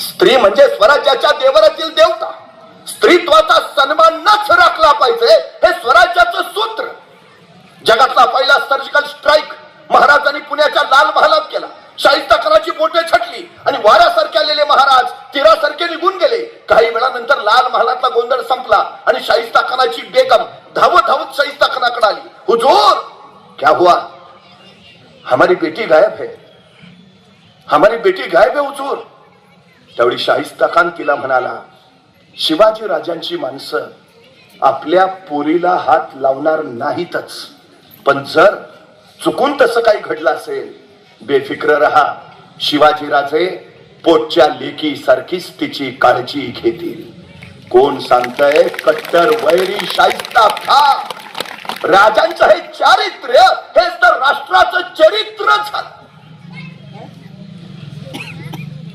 स्त्री म्हणजे स्वराज्याच्या देवरातील देवता. स्त्रीत्वाचा सन्मान नच राखला पाहिजे हे स्वराज्याचं सूत्र. जगातला पहिला सर्जिकल स्ट्राईक महाराजांनी पुण्याच्या लाल महालात केला. शाहिस्ता खानाची बोटे छटली आणि वाऱ्यासारखे आलेले महाराज तीरासारखे निघून गेले. काही वेळानंतर लाल महालातला गोंधळ संपला आणि शाहिस्ता खानाची बेगम धावत धावत शाहिस्ता खानाकडे आली. हुजूर, क्या हुआ? हमारी बेटी गायब है, हमारी बेटी गायब है हुजूर. त्यावेळी शाहिस्ता खान तिला म्हणाला, शिवाजी राजांची माणसं आपल्या पोरीला हात लावणार नाहीतच, पण जर चुकून तसं काही घडलं असेल, बेफिक्र रहा. शिवाजी राजे पोटच्या लेकी सारखीच तिची काळजी घेतील. कोण सांगतंय? कट्टर वैरी शाहिस्ता खान. राजांचं हे चारित्र्य हेच तर राष्ट्राचं चरित्र झालं.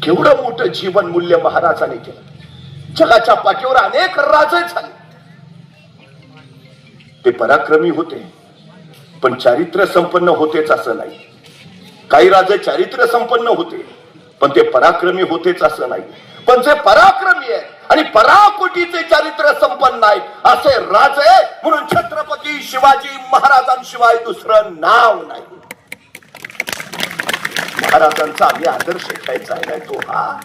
केवढं मोठं जीवन मूल्य महाराजांनी केलं. जगाच्या पाठीवर अनेक राजे झाले. ते पराक्रमी होते, पण चारित्र्य संपन्न होतेच असं नाही. काही राजे चारित्र्य संपन्न होते, पण ते पराक्रमी होतेच असं नाही. पण जे पराक्रमी आहे आणि पराकोटीचे चारित्र्य संपन्न आहेत असे राजे म्हणून छत्रपती शिवाजी महाराजांशिवाय दुसरं नाव नाही. महाराजांचा आम्ही आदर्श घ्यायचा आहे तो हा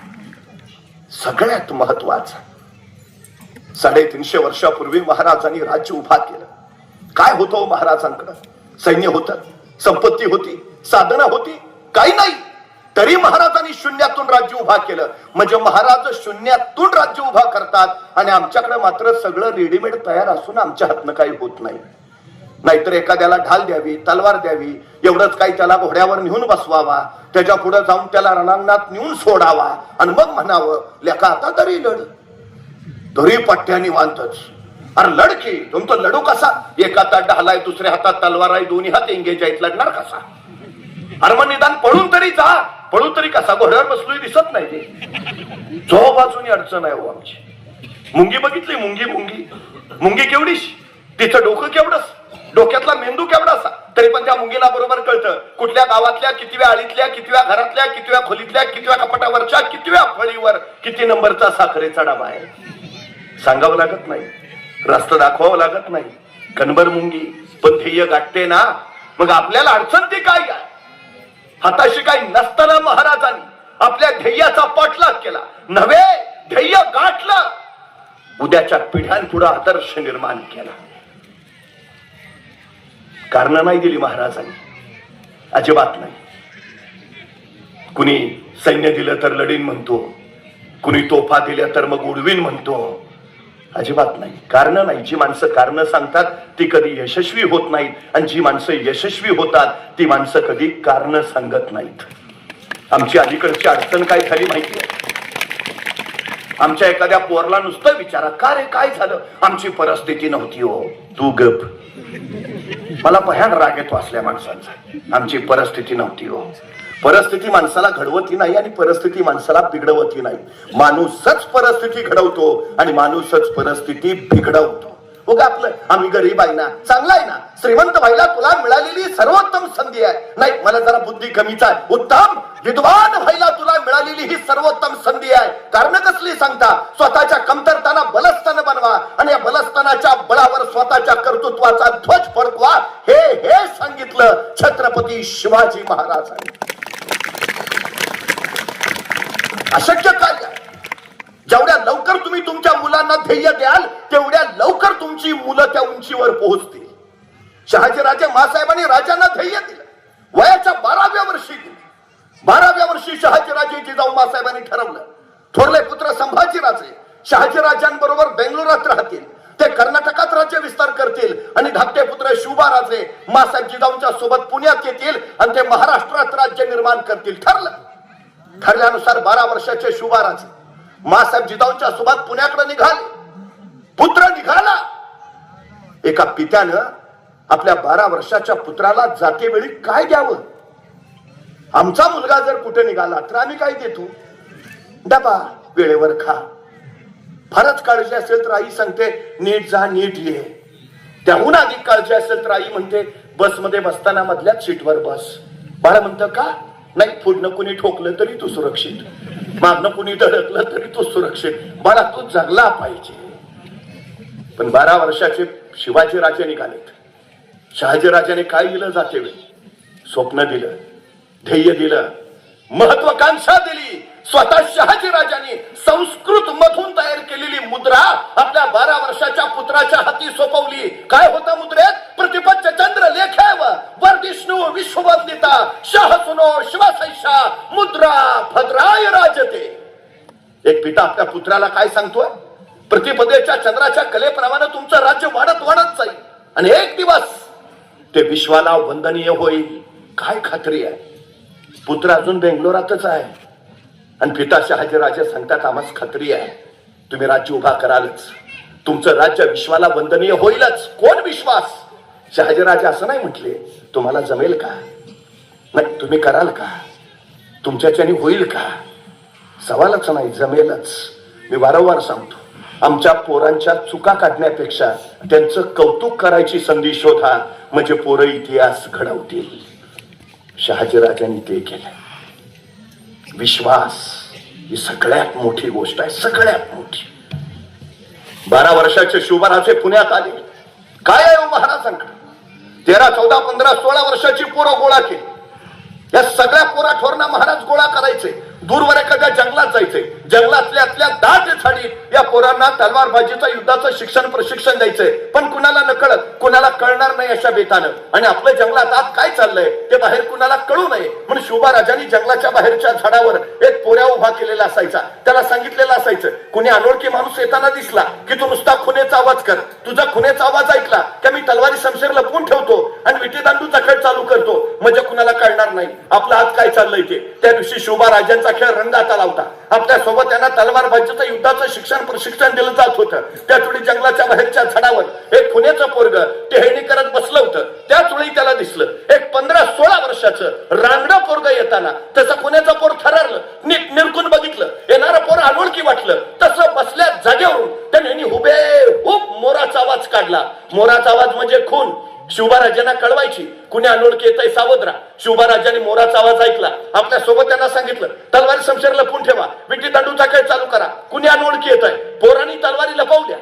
सगळ्यात महत्वाचा. 350 वर्षापूर्वी महाराजांनी राज्य उभा केलं. काय होतं महाराजांकडं? सैन्य होतं, संपत्ती होती, साधना होती, काही नाही. तरी महाराजांनी शून्यातून राज्य उभा केलं. म्हणजे महाराज शून्यातून राज्य उभा करतात आणि आमच्याकडे मात्र सगळं रेडीमेड तयार असून आमच्या हातनं काही होत नाही. नाहीतर एखाद्याला ढाल द्यावी, तलवार द्यावी, एवढंच काही त्याला घोड्यावर नेऊन बसवावा, त्याच्या पुढे जाऊन त्याला रणांगणात नेऊन सोडावा आणि मग म्हणावं, लेका आता तरी लढ. तरी पट्ट्याने बांधतच. अरे लडकी, तुमचं लढू कसा? एका हातात ढाल आहे, दुसऱ्या हातात तलवार आहे, दोन्ही हात एंगेज आहेत, लढणार कसा? अरे मग निदान पळून तरी जा. पळून तरी कसा? घोड्यावर बसलोय दिसत नाही ते. जो बाजूनी अडचण आहे हो आमची. मुंगी बघितली? मुंगी मुंगी मुंगी केवढीश, तिचं डोकं केवढंच, डोक्यातला मेंदू केवढासा. तरी पण त्या मुंगीला बरोबर कळतं कुठल्या गावातल्या, कितव्या आळीतल्या, कितव्या घरातल्या, कितव्या खोलीतल्या, कितव्या कपाटावरच्या, कितव्या फळीवर किती नंबरचा साखरेचा डबा आहे. सांगावं लागत नाही, रस्ता दाखवावं लागत नाही. कणभर मुंगी पण ध्येय गाठते ना. मग आपल्याला अडचण ती काय आहे? हाताशी काही नसताना महाराजांनी आपल्या ध्येयाचा पाठलाग केला. नव्हे, ध्येय गाठलं. उद्याच्या पिढ्यांपुढे आदर्श निर्माण केला. कारण नाही दिली महाराजांनी, अजिबात नाही. कुणी सैन्य दिलं तर लढीन म्हणतो, कुणी तोफा दिल्या तर मग उडवीन म्हणतो. अजिबात नाही, कारण नाही. जी माणसं कारण सांगतात ती कधी यशस्वी होत नाहीत, आणि जी माणसं यशस्वी होतात ती माणसं कधी कारण सांगत नाहीत. आमची अलीकडची अडचण काय झाली माहिती आहे? आमच्या एखाद्या पोरला नुसतं विचारा, का रे काय झालं? आमची परिस्थिती नव्हती हो. तू गप. मला भयान राग येतो असल्या माणसांचा. आमची परिस्थिती नव्हती हो. परिस्थिती माणसाला घडवती नाही आणि परिस्थिती माणसाला बिघडवती नाही. माणूसच परिस्थिती घडवतो आणि माणूसच परिस्थिती बिघडवतो. बघा आपलं, आम्ही गरीब आहे ना, चांगला आहे ना, श्रीमंत व्हायला तुला मिळालेली सर्वोत्तम संधी आहे. नाही, मला जरा बुद्धी कमीच आहे. उत्तम विद्वान व्हायला तुला मिळालेली ही सर्वोत्तम संधी आहे. कारण कसली सांगता? स्वतःच्या कमतरताना बलस्थान बनवा आणि या बलस्थानाच्या बळावर स्वतःच्या कर्तृत्वाचा ध्वज फडकवा. हे सांगितलं छत्रपती शिवाजी महाराजांनी. अशक्य काय आहे? जेवढ्या लवकर तुम्ही तुमच्या मुलांना ध्येय द्याल तेवढ्या लवकर तुमची मुलं त्या उंचीवर पोहोचतील. शहाजीराजे मासाहेबांनी राजांना ध्येय दिलं. वयाच्या 12व्या वर्षी दिलं. 12व्या वर्षी शहाजीराजे जिजाऊ मासाहेबांनी ठरवलं, थोरले पुत्र संभाजीराजे शहाजीराजांबरोबर बेंगलोरात राहतील. ते कर्नाटकात राज्य विस्तार करतील आणि धाकटे पुत्र शिवबाराजे मासाहेब जिजाऊंच्या सोबत पुण्यात येतील आणि ते महाराष्ट्रात राज्य निर्माण करतील. ठरल्यानुसार 12 वर्षाचे शिवबाराजे मासाहेब जिजाऊंच्या सोबत पुण्याकडे निघाले. पुत्र निघाला. एका पित्यानं आपल्या 12 वर्षाच्या पुत्राला जातेवेळी काय द्यावं? आमचा मुलगा जर कुठे निघाला तर आम्ही काय देतो? डबा, वेळेवर खा. फारच काळजी असेल तर आई सांगते नीट जा, नीट ये. त्याहून अधिक काळजी असेल तर आई म्हणते बसमध्ये बसताना मधल्याच सीटवर बस. बाळ म्हणतं का? नाही पुढनं कुणी ठोकलं तरी तू सुरक्षित, मागनं कुणी धडकलं तरी तू सुरक्षित, बाळा तू जगला पाहिजे. पण 12 वर्षाचे शिवाजी राजे निघालेत. शहाजी राजाने काय दिलं जाते वेळी? स्वप्न दिलं, ध्येय दिलं, महत्वाकांक्षा दिली. स्वतः शहाजी राजांनी संस्कृत मधून तयार केलेली मुद्रा आपल्या 12 वर्षाच्या पुत्राच्या हाती सोपवली. काय होता मुद्रेत? प्रतिपच्च चंद्र लेखाव वर विष्णू विश्ववंदिता शाह सुनो शिवसैषा मुद्रा भद्राय राजते. एक पिता आपल्या पुत्राला काय सांगतोय? प्रतिपदेच्या चंद्राच्या कलेप्रमाणे तुमचं राज्य वाढत वाढत जाईल आणि एक दिवस ते विश्वाला वंदनीय होईल. काय खात्री आहे? पुत्र अजून बेंगलोरातच आहे आणि पिता शहाजी राजे सांगतात आम्हाला खात्री आहे तुम्ही राज्य उभा करालच, तुमचं राज्य विश्वाला वंदनीय होईलच. कोण विश्वास? शहाजी राजे असं नाही म्हटले तुम्हाला जमेल का, नाही तुम्ही कराल का, तुमच्याच्याने होईल का? सवालच नाही, जमेलच. मी वारंवार सांगतो आमच्या पोरांच्या चुका काढण्यापेक्षा त्यांचं कौतुक करायची संधी शोधा, म्हणजे पोरं इतिहास घडवतील. शहाजी राजांनी ते केलं. विश्वास ही सगळ्यात मोठी गोष्ट आहे, सगळ्यात मोठी. 12 वर्षाचे शिवराजे पुण्यात आले. काय आहे महाराजांकडे? 13, 14, 15, 16 वर्षाची पोरं गोळा केली. या सगळ्या पोरा ठोरणा महाराज गोळा करायचे. दूरवर एखाद्या जंगलात जायचे, जंगलातल्या दाट झाडीत या पोरांना तलवारबाजीचं युद्धाचं शिक्षण प्रशिक्षण द्यायचंय. पण कुणाला नकळत, कुणाला कळणार नाही अशा बेतानं. आणि आपल्या जंगलात आत काय चाललंय ते बाहेर कुणाला कळू नये म्हणून शिवराजांनी जंगलाच्या बाहेरच्या झाडावर एक पोऱ्या उभा केलेला असायचा. त्याला सांगितलेलं असायचं कुणी अनोळखी माणूस येताना दिसला की तू नुसता खुनेचा आवाज कर. तुझा खुनेचा आवाज ऐकला की मी तलवारी शमशेर लपवून ठेवतो आणि विटीदांडूचा खेळ चालू करतो, म्हणजे कुणाला कळणार नाही आपला हात काय चाललंय ते. त्या दिवशी शिवराजांचा खेळ रंगात आला होता. आपल्या सोबत त्यांना तलवारबाजीचं युद्धाचं शिक्षण प्रशिक्षण दिलं जात होतं. त्याचवेळी जंगलाच्या बाहेरच्या झाडावर एक खुनेचं पोरग टेहळणी करत बसलं होतं. त्याच वेळी त्याला दिसलं एक 15-16 वर्षाचं रांगडं पोरग येताना. तसं खुनेचं पोर थरारलं, नीट निरकून बघितलं, येणारं पोर अनोळखी वाटलं. तसं बसल्या जागेवरून त्याने हुबेहूब मोराचा आवाज काढला. मोराचा आवाज म्हणजे खून. शिवराजांना कळवायची कुणी अनोळखी येतंय सावध राहा. शिवराजांनी मोराचा आवाज ऐकला. आपल्या सोबत त्यांना सांगितलं तलवारी शमशेर लपवून ठेवा, विटी दांडूचा खेळ चालू करा, कुणी अनोळखी येतंय. पोरांनी तलवारी लपवल्या,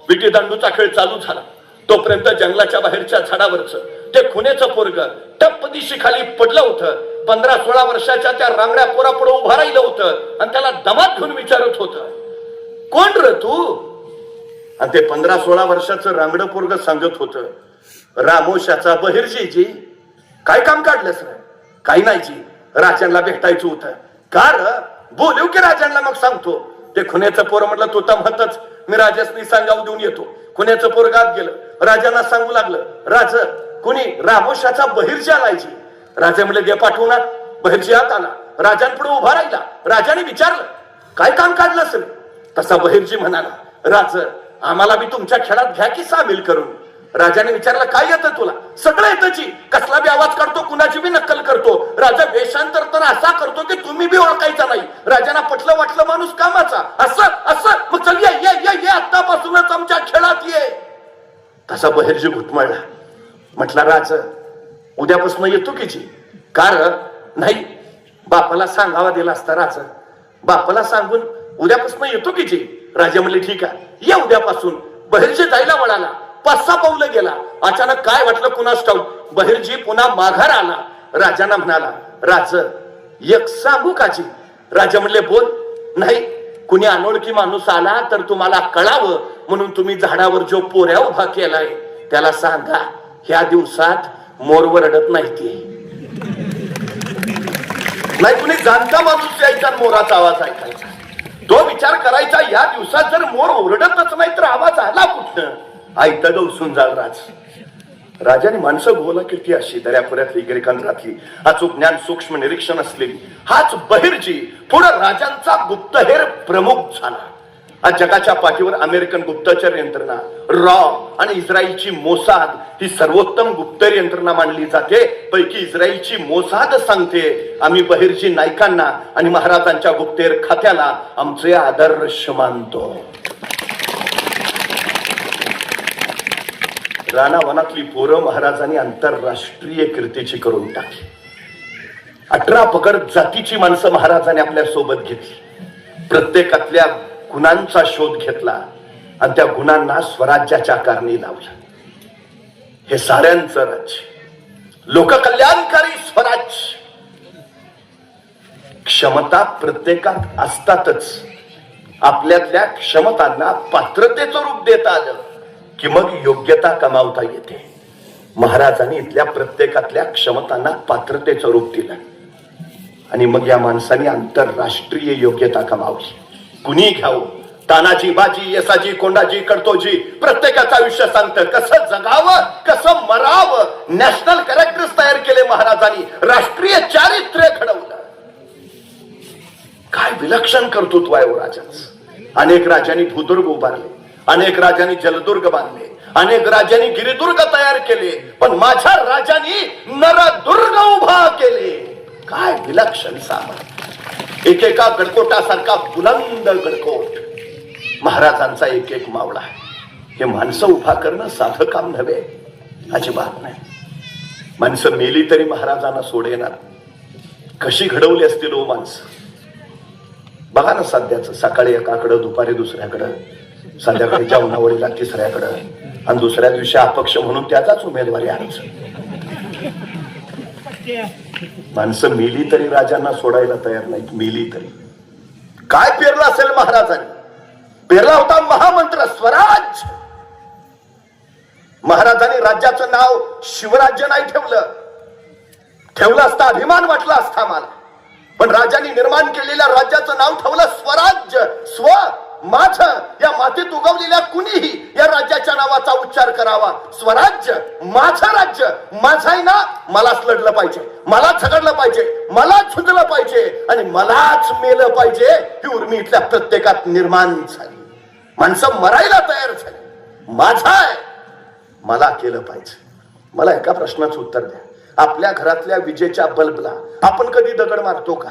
विटी दांडूचा खेळ चालू झाला. तोपर्यंत जंगलाच्या बाहेरच्या झाडावरच ते खुनेचं पोरग टप्प दिशी खाली पडलं होतं. 15-16 वर्षाच्या त्या रांगड्या पोरापुढे उभा राहिलं होतं आणि त्याला दमात घेऊन विचारत होतं कोण र तू? आणि ते 15-16 वर्षाचं रांगडं पोरग सांगत होतं रामोशाचा बहिर्जी जी. काय काम काढलंस रे? काही नाही जी, राजांना भेटायचं होतं. का र? बोलू की राजांना मग सांगतो. ते खुनेचं पोरं म्हटलं तू तर म्हणतच मी राजासनी सांगावं देऊन येतो. खुनेचं पोरग आत गेलं, राजांना सांगू लागलं राज कुणी रामोशाचा बहिर्जी आलाय जी. राजा म्हणले दे पाठवून. बहिर्जी आत आला, राजांपुढे उभा राहिला. राजाने विचारलं काय काम काढलं असेल? तसा बहिर्जी म्हणाला राज आम्हाला बी तुमच्या खेळात घ्या की सामील करून. राजाने विचारलं काय येतं तुला? सगळं येतं जी, कसला बी आवाज काढतो, कुणाची बी नक्कल करतो. राजा वेषांतर तर असा करतो की तुम्ही बी ओळखायचा नाही. राजांना पटलं वाटलं माणूस कामाचा. असं असं मग चल ये आतापासूनच आमच्या खेळात ये. तसा बहिर्जी घुटमळला. म्हटला राज उद्यापासून येतो की जी. कारण नाही बापाला सांगावा दिला असता राज, बापाला सांगून उद्यापासून येतो की जी. राजा म्हणले ठीक आहे ये उद्यापासून. बहिर्जी जायला वळाला, 5-6 पावलं गेला. अचानक काय वाटलं कुणास ठाऊक, बहिर्जी पुन्हा माघार आला. राजांना म्हणाला राज एक सांगू का जी? राजा म्हणले बोल. नाही कुणी अनोळखी माणूस आला तर तुम्हाला कळावं म्हणून तुम्ही झाडावर जो पोऱ्या उभा केलाय त्याला सांगा ह्या दिवसात मोर वरडत नाही. ते नाही कुणी जाणता माणूस यायचा मोराचा आवाज ऐकायचा. तो विचार करायचा या दिवसात जर मोर ओरडतच नाही तर आवाज आला कुठं? ऐकता गवसून जाल राज. राजाने माणसं गोला केली अशी दर्यापुऱ्यातली गिरिकांतरातली अचूक ज्ञान सूक्ष्म निरीक्षण असलेली. हाच बहिर्जी पुढे राजांचा गुप्तहेर प्रमुख झाला. आज जगाच्या पाठीवर अमेरिकन गुप्तचर यंत्रणा रॉ आणि इस्रायलची मोसाद ही सर्वोत्तम गुप्तहेर यंत्रणा मानली जाते. पैकी इस्रायलची मोसाद सांगते आम्ही बहिर्जी नायकांना आणि महाराजांच्या गुप्तहेर खात्याला आमचे आदर्श मानतो. रानावनातली पोरं महाराजांनी आंतरराष्ट्रीय कीर्तीची करून टाकली. 18 पगड जातीची माणसं महाराजांनी आपल्या सोबत घेतली. प्रत्येकातल्या गुणांचा शोध घेतला आणि त्या गुणांना स्वराज्याच्या कारणी लावलं. हे साऱ्यांचं राज्य, लोककल्याणकारी स्वराज्य. क्षमता प्रत्येकात असतातच. आपल्यातल्या क्षमतांना पात्रतेचं रूप देता आलं की मग योग्यता कमावता येते. महाराजांनी इथल्या प्रत्येकातल्या क्षमतांना पात्रतेचं रूप दिलं आणि मग या माणसांनी आंतरराष्ट्रीय योग्यता कमावली. कुणी घ्यावं, तानाजी, बाजी, येसाजी, कोंडाजी, कडतोजी, प्रत्येकाचं आयुष्य सांगतं कसं जगावं, कसं मरावं. नॅशनल कॅरेक्टर्स तयार केले महाराजांनी, राष्ट्रीय चारित्र्य घडवलं. काय विलक्षण कर्तृत्व आहे राजाच. अनेक राजांनी भूदुर्ग उभारले, अनेक राजांनी जलदुर्ग बांधले, अनेक राजांनी गिरिदुर्ग तयार केले, पण माझ्या राजांनी नरदुर्ग उभा केले. काय विलक्षण सामर्थ्य. एकेका गडकोटासारखा बुलंद गडकोट महाराजांचा एक एक मावळा. हे माणसं उभा करणं साधं काम नव्हे, अजिबात नाही. माणसं मेली तरी महाराजांना सोडेनात. कशी घडवली असतील ओ माणसं. बघा ना सध्याच, सकाळी एकाकडं, दुपारी दुसऱ्याकडं, संध्याकाळी जेवणावळीला तिसऱ्याकडं आणि दुसऱ्या दिवशी अपक्ष म्हणून त्याचाच उमेदवारी आहेच. माणसं मेली तरी राजांना सोडायला तयार नाहीत. मेली तरी. काय पेरलं असेल महाराजांनी? पेरला होता महामंत्र स्वराज. महाराजांनी राज्याचं नाव शिवराज्य नाही ठेवलं. ठेवलं असता अभिमान वाटला असता मला, पण राजांनी निर्माण केलेल्या राज्याचं नाव ठेवलं स्वराज्य. स्व, माझं, या मातीत उगवलेल्या कुणीही या राज्याच्या नावाचा उच्चार करावा. स्वराज्य, माझं राज्य, माझं आहे ना, मलाच लढलं पाहिजे, मलाच झगडलं पाहिजे, मलाच झुंजलं पाहिजे आणि मलाच मेलं पाहिजे. ही उर्मी इथल्या प्रत्येकात निर्माण झाली. माणसं मरायला तयार झाली. माझा आहे, मला केलं पाहिजे. मला एका प्रश्नाचं उत्तर द्या. आपल्या घरातल्या विजेच्या बल्बला आपण कधी दगड मारतो का?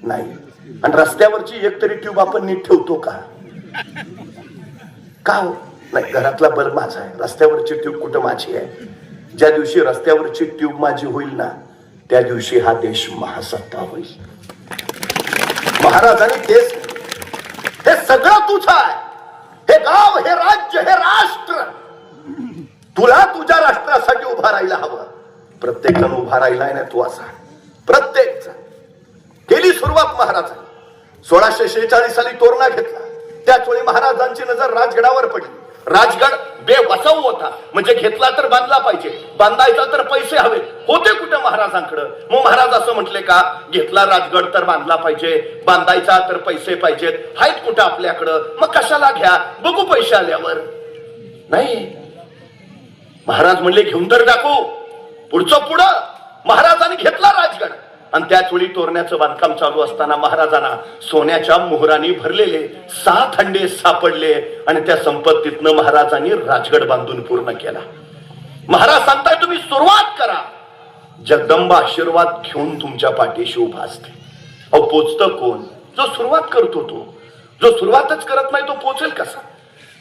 नाही. आणि रस्त्यावरची एक तरी ट्यूब आपण नीट ठेवतो का? का हो? नाही. घरातला बल्ब माझा आहे, रस्त्यावरची ट्यूब कुठं माझी आहे? ज्या दिवशी रस्त्यावरची ट्यूब माझी होईल ना, त्या दिवशी हा देश महासत्ता होईल. महाराजांनी तेच, हे सगळं तुझं आहे. हे गाव, हे राज्य, हे राष्ट्र, तुला तुझ्या राष्ट्रासाठी उभा राहायला हवं. प्रत्येक जण उभा राहिलाय ना तू असा. प्रत्येक जण. केली सुरुवात महाराजांनी. 1646 साली तोरणा घेतला. त्याच वेळी महाराजांची नजर राजगडावर पडली. राजगड बेवसाव होता, म्हणजे घेतला तर बांधला पाहिजे, बांधायचा तर पैसे हवे होते कुठे महाराजांकडे. मग महाराज असं म्हटले का, घेतला राजगड तर बांधला पाहिजे, बांधायचा तर पैसे पाहिजेत, आहेत कुठं आपल्याकडं, मग कशाला घ्या, बघू पैसे आल्यावर. नाही. महाराज म्हणले घेऊन तर टाकू. पुढचं पुढं महाराजांनी घेतला राजगड. आणि त्याच वेळी तोरण्याचं बांधकाम चालू असताना महाराजांना सोन्याच्या मोहरांनी भरलेले 7 हंडे सापडले आणि त्या संपत्तीतनं महाराजांनी राजगड बांधून पूर्ण केला. महाराज सांगताय तुम्ही सुरुवात करा. जगदंबा आशीर्वाद घेऊन तुमच्या पाठीशी उभा असते. अहो पोचतं कोण? जो सुरुवात करतो तो. जो सुरुवातच करत नाही तो पोचेल कसा?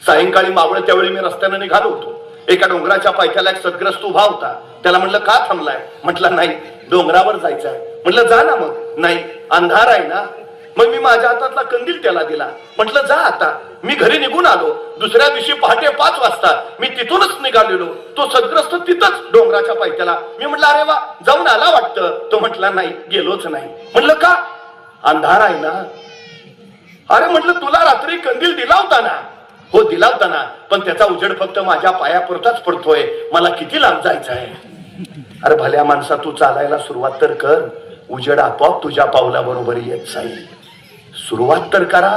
सायंकाळी मावळ त्यावेळी मी रस्त्याने निघालो होतो. एका डोंगराच्या पायथ्याला एक सद्ग्रस्त उभा होता. त्याला म्हणलं का थांबलाय? म्हटलं नाही, डोंगरावर जायचंय. म्हटलं जा ना. मग नाही, अंधार आहे ना. मग मी माझ्या हातातला कंदील त्याला दिला. म्हटलं जा आता. मी घरी निघून आलो. दुसऱ्या दिवशी पहाटे 5 वाजता मी तिथूनच निघालेलो. तो सद्ग्रस्त तिथंच डोंगराच्या पायथ्याला. मी म्हटलं अरे वा, जाऊन आला वाटतं. तो म्हटला नाही, गेलोच नाही. म्हटलं का? अंधार आहे ना. अरे म्हटलं तुला रात्री कंदील दिला होता ना. हो दिला होता ना, पण त्याचा उजेड फक्त माझ्या पायापुरताच पडतोय, मला किती लांब जायचं आहे. अरे भल्या माणसा, तू चालायला सुरुवात तर कर, उजेड आपोआप तुझ्या पावलाबरोबर येत जाईल. सुरुवात तर करा.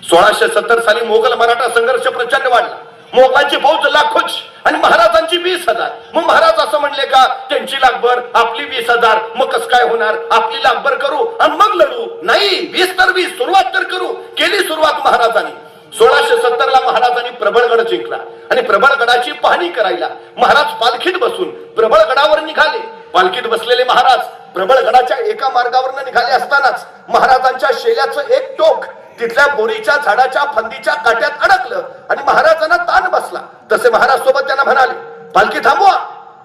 1670 साली मोगल मराठा संघर्ष प्रचंड वाढला. मोगलांची फौज लाखोच आणि महाराजांची 20,000. मग महाराज असं म्हणले का, त्यांची लाखभर आपली 20,000, मग कसं काय होणार? आपली लाखभर करू आणि मग लढू. नाही, 20 तर 20, सुरुवात तर करू. केली सुरुवात महाराजांनी. 1670 महाराजांनी प्रबळगड जिंकला आणि प्रबळगडाची पाहणी करायला महाराज पालखीत बसून प्रबळगडावर निघाले. पालखीत बसलेले महाराज प्रबळगडाच्या एका मार्गावर निघाले असतानाच महाराजांच्या शेल्याचं एक टोक तिथल्या बोरीच्या झाडाच्या फांदीच्या काट्यात अडकलं आणि महाराजांना ताण बसला. तसे महाराज सोबत त्यांना म्हणाले, पालखी थांबवा.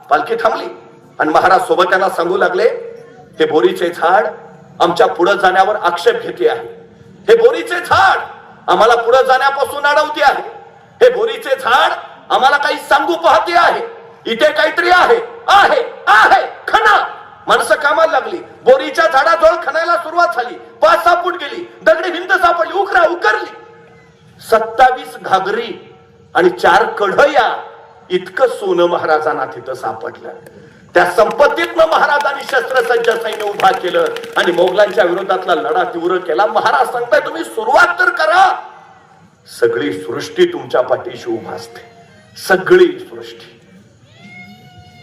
पालखी थांबली आणि महाराज सोबत त्यांना सांगू लागले, हे बोरीचे झाड आमच्या पुढे जाण्यावर आक्षेप घेते आहे. हे बोरीचे झाड आम्हाला पुढे जाण्यापासून अडवते आहे. हे बोरीचे झाड आम्हाला काही सांगू पाहते आहे. इथे काहीतरी आहे आहे आहे खणा. माणसं कामाला लागली. बोरीच्या झाडाजवळ खणायला सुरुवात झाली. 5-6 फूट गेली. दगडी भिंत सापडली. उकरली. 27 घागरी आणि 4 कढया इतकं सोनं महाराजांना तिथं सापडलं. त्या संपत्तीतनं महाराजांनी शस्त्रसज्ज सैन्य उभा केलं आणि मोगलांच्या विरोधातला लढा तीव्र केला. महाराज सांगताय तुम्ही सुरुवात तर करा. सगळी सृष्टी तुमच्या पाठीशी उभा असते. सगळी सृष्टी.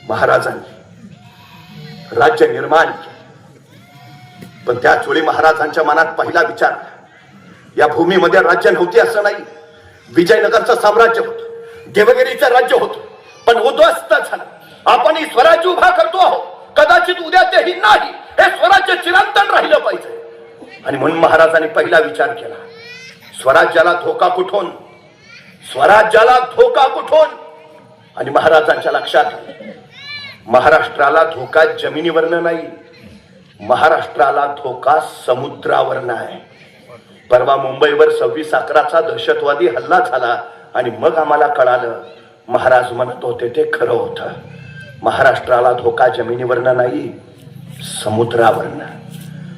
महाराजांनी राज्य निर्माण केलं. पण त्याच वेळी महाराजांच्या मनात पहिला विचार, या भूमीमध्ये राज्य नव्हते असं नाही. विजयनगरचं साम्राज्य होतं. देवगिरीचं राज्य होतं. पण उद्ध्वस्त झालं. आपण ही स्वराज्य उभा करतो आहोत. कदाचित उद्या तेही नाही. हे स्वराज्य चिरंतन राहिलं पाहिजे. आणि म्हणून महाराजांनी पहिला विचार केला, स्वराज्याला धोका कुठून? स्वराज्याला धोका कुठून? आणि महाराजांच्या लक्षात आलं, महाराष्ट्राला धोका जमिनीवरनं नाही, महाराष्ट्राला धोका समुद्रावरनं आहे. परवा मुंबईवर 26/11चा दहशतवादी हल्ला झाला आणि मग आम्हाला कळालं महाराज म्हणत होते ते खरं होतं. महाराष्ट्राला धोका जमिनीवरनं नाही, समुद्रावरनं.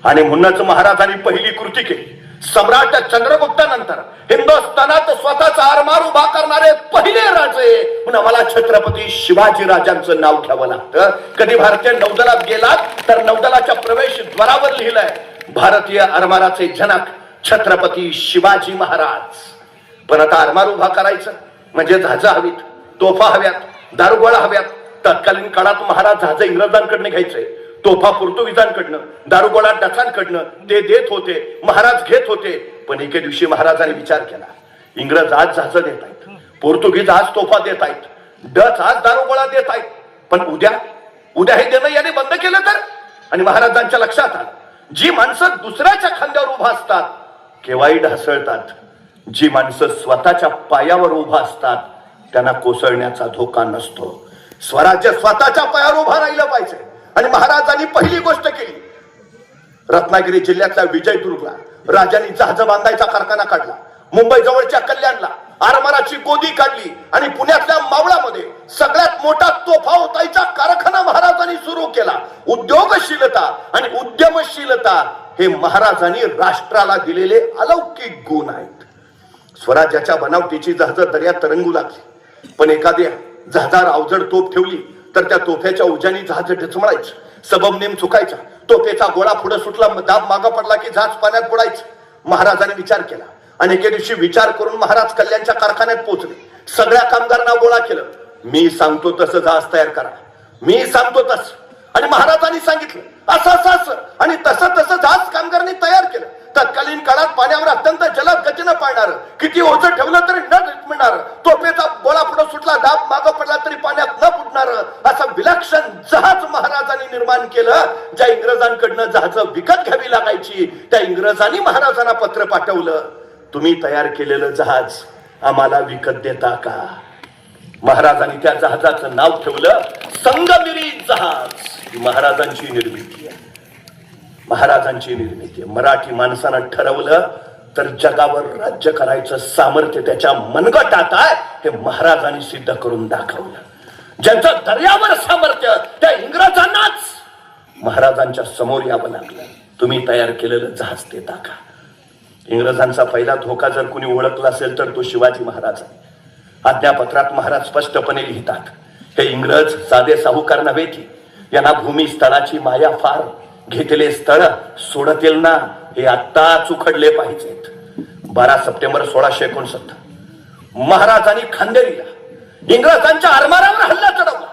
आणि म्हणूनच महाराजांनी पहिली कृती केली. सम्राट चंद्रगुप्तानंतर हिंदुस्थानात स्वतःचा आरमार उभा करणारे पहिले राजे म्हणून आम्हाला छत्रपती शिवाजी राजांचं नाव घ्यावं लागतं. कधी भारतीय नौदलात गेलात तर नौदलाच्या प्रवेशद्वारावर लिहिलंय भारतीय आरमाराचे जनक छत्रपती शिवाजी महाराज. पण आता आरमार उभा करायचं म्हणजे जहाजं हवीत, तोफा हव्यात, दारुगोळा हव्यात. तत्कालीन काळात महाराज जहाजं इंग्रजांकडनं घ्यायचे, तोफा पोर्तुगीजांकडनं, दारुगोळा डचांकडनं ते देत होते. महाराज घेत होते. पण एके दिवशी महाराजांनी विचार केला, इंग्रज आज जहाजं देत आहेत, पोर्तुगीज आज तोफा देत आहेत, डच आज दारुगोळा देत आहेत. पण उद्या हे देणं याने बंद केलं तर? आणि महाराजांच्या लक्षात आलं, जी माणसं दुसऱ्याच्या खांद्यावर उभा असतात केव्हाही ढासळतात. जी माणसं स्वतःच्या पायावर उभा असतात त्यांना कोसळण्याचा धोका नसतो. स्वराज्य स्वतःच्या पायावर उभा राहिलं पाहिजे. आणि महाराजांनी पहिली गोष्ट केली, रत्नागिरी जिल्ह्यातल्या विजयदुर्गला राजांनी जहाज बांधायचा कारखाना काढला. मुंबई जवळच्या कल्याणला आरमाराची गोदी काढली. आणि पुण्यातल्या मावळामध्ये सगळ्यात मोठा तोफा उताईचा कारखाना महाराजांनी सुरू केला. उद्योगशीलता आणि उद्यमशीलता हे महाराजांनी राष्ट्राला दिलेले अलौकिक गुण आहेत. स्वराज्याच्या बनावटीची जहाज दर्यात तरंगू लागली. पण एखाद्या जहाजावर अवजड तोफ ठेवली तर त्या तोफ्याच्या उजानी जहाज डचमळायचं. सबब नेम चुकायचा. तोफेचा गोळा पुढे सुटला, दाब मागा पडला की जहाज पाण्यात बुडायचं. महाराजांनी विचार केला आणि एके दिवशी विचार करून महाराज कल्याणच्या कारखान्यात पोहोचले. सगळ्या कामगारांना गोळा केलं. मी सांगतो तसं जहाज तयार करा, मी सांगतो तसं. आणि महाराजांनी सांगितलं असं आणि तसं जहाज कामगारांनी तयार केलं. तत्कालीन काळात पाण्यावर अत्यंत जलद गतीनं पाळणार, किती ओझं ठेवलं तरी न मिळणार, तोफेचा गोळा पुढे सुटला, दाब मागं पडला तरी पाण्यात न फुटणार असं विलक्षण जहाज महाराजांनी निर्माण केलं. ज्या इंग्रजांकडनं जहाज विकत घ्यावी लागायची त्या इंग्रजांनी महाराजांना पत्र पाठवलं, तुम्ही तयार केलेलं जहाज आम्हाला विकत देता का? महाराजांनी त्या जहाजाचं नाव ठेवलं संगमिरी जहाज. ही महाराजांची निर्मिती आहे. महाराजांची निर्मिती. मराठी माणसानं ठरवलं तर जगावर राज्य करायचं सामर्थ्य त्याच्या मनगटात आहे. हे महाराजांनी सिद्ध करून दाखवलं. ज्यांचं दर्यावर सामर्थ्य त्या इंग्रजांनाच महाराजांच्या समोर यावं लागलं. तुम्ही तयार केलेलं जहाज देता का? इंग्रजांचा पहिला धोका जर कुणी ओळखला असेल तर तो शिवाजी महाराज आहे. आज्ञापत्रात महाराज स्पष्टपणे लिहितात, हे इंग्रज साधे साहुकार नव्हे की, यांना भूमी स्थळाची माया फार, घेतले स्थळ सोडतील ना, हे आत्ताच उखडले पाहिजेत. 12 सप्टेंबर 1669 महाराजांनी खांदेरीला इंग्रजांच्या आरमारावर हल्ला चढवला.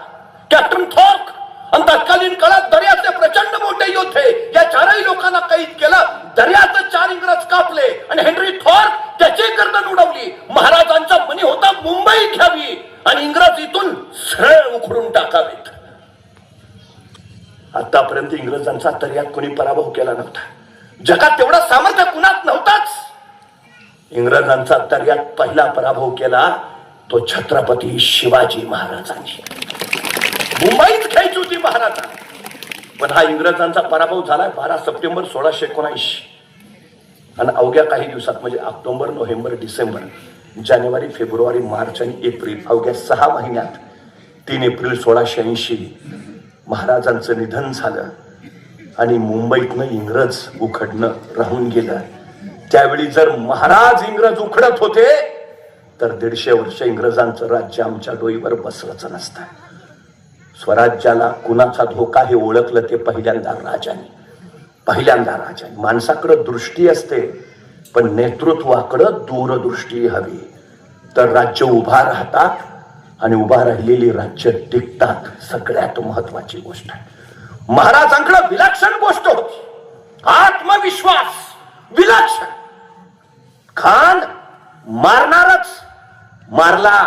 कॅप्टन थॉर्क आणि तत्कालीन काळात दर्याचे प्रचंड मोठे योद्धे या 4ही लोकांना कैद केलं. दर्यात 4 इंग्रज कापले आणि हेनरी थॉर्क त्याची गर्दन उडवली. महाराजांचा मनी होता मुंबई घ्यावी आणि इंग्रज इथून सरळ उखडून टाकावेत. आतापर्यंत इंग्रजांचा दर्यात कोणी पराभव केला नव्हता. जगात तेवढा सामर्थ्य कुणात नव्हताच. इंग्रजांचा दर्यात पहिला पराभव केला तो छत्रपती शिवाजी महाराजांनी. मुंबईत घ्यायची होती महाराजांना, पण हा इंग्रजांचा पराभव झालाय 12 सप्टेंबर 1679 आणि अवघ्या काही दिवसात म्हणजे ऑक्टोबर, नोव्हेंबर, डिसेंबर, जानेवारी, फेब्रुवारी, मार्च आणि एप्रिल अवघ्या 6 महिन्यात 3 एप्रिल 1680 महाराजांचं निधन झालं आणि मुंबईतनं इंग्रज उखडणं राहून गेलं. त्यावेळी जर महाराज इंग्रज उखडत होते तर 150 वर्ष इंग्रजांचं राज्य आमच्या डोईवर बसलंच नसतं. स्वराज्याला कुणाचा धोका हे ओळखलं ते पहिल्यांदा राजाने. माणसाकडं दृष्टी असते पण नेतृत्वाकडं दूरदृष्टी हवी तर राज्य उभा राहतात आणि उभा राहिलेली राज्य टिकतात. सगळ्यात महत्वाची गोष्ट आहे. महाराजांकडे विलक्षण गोष्ट होती, आत्मविश्वास विलक्षण. खान मारणारच, मारला,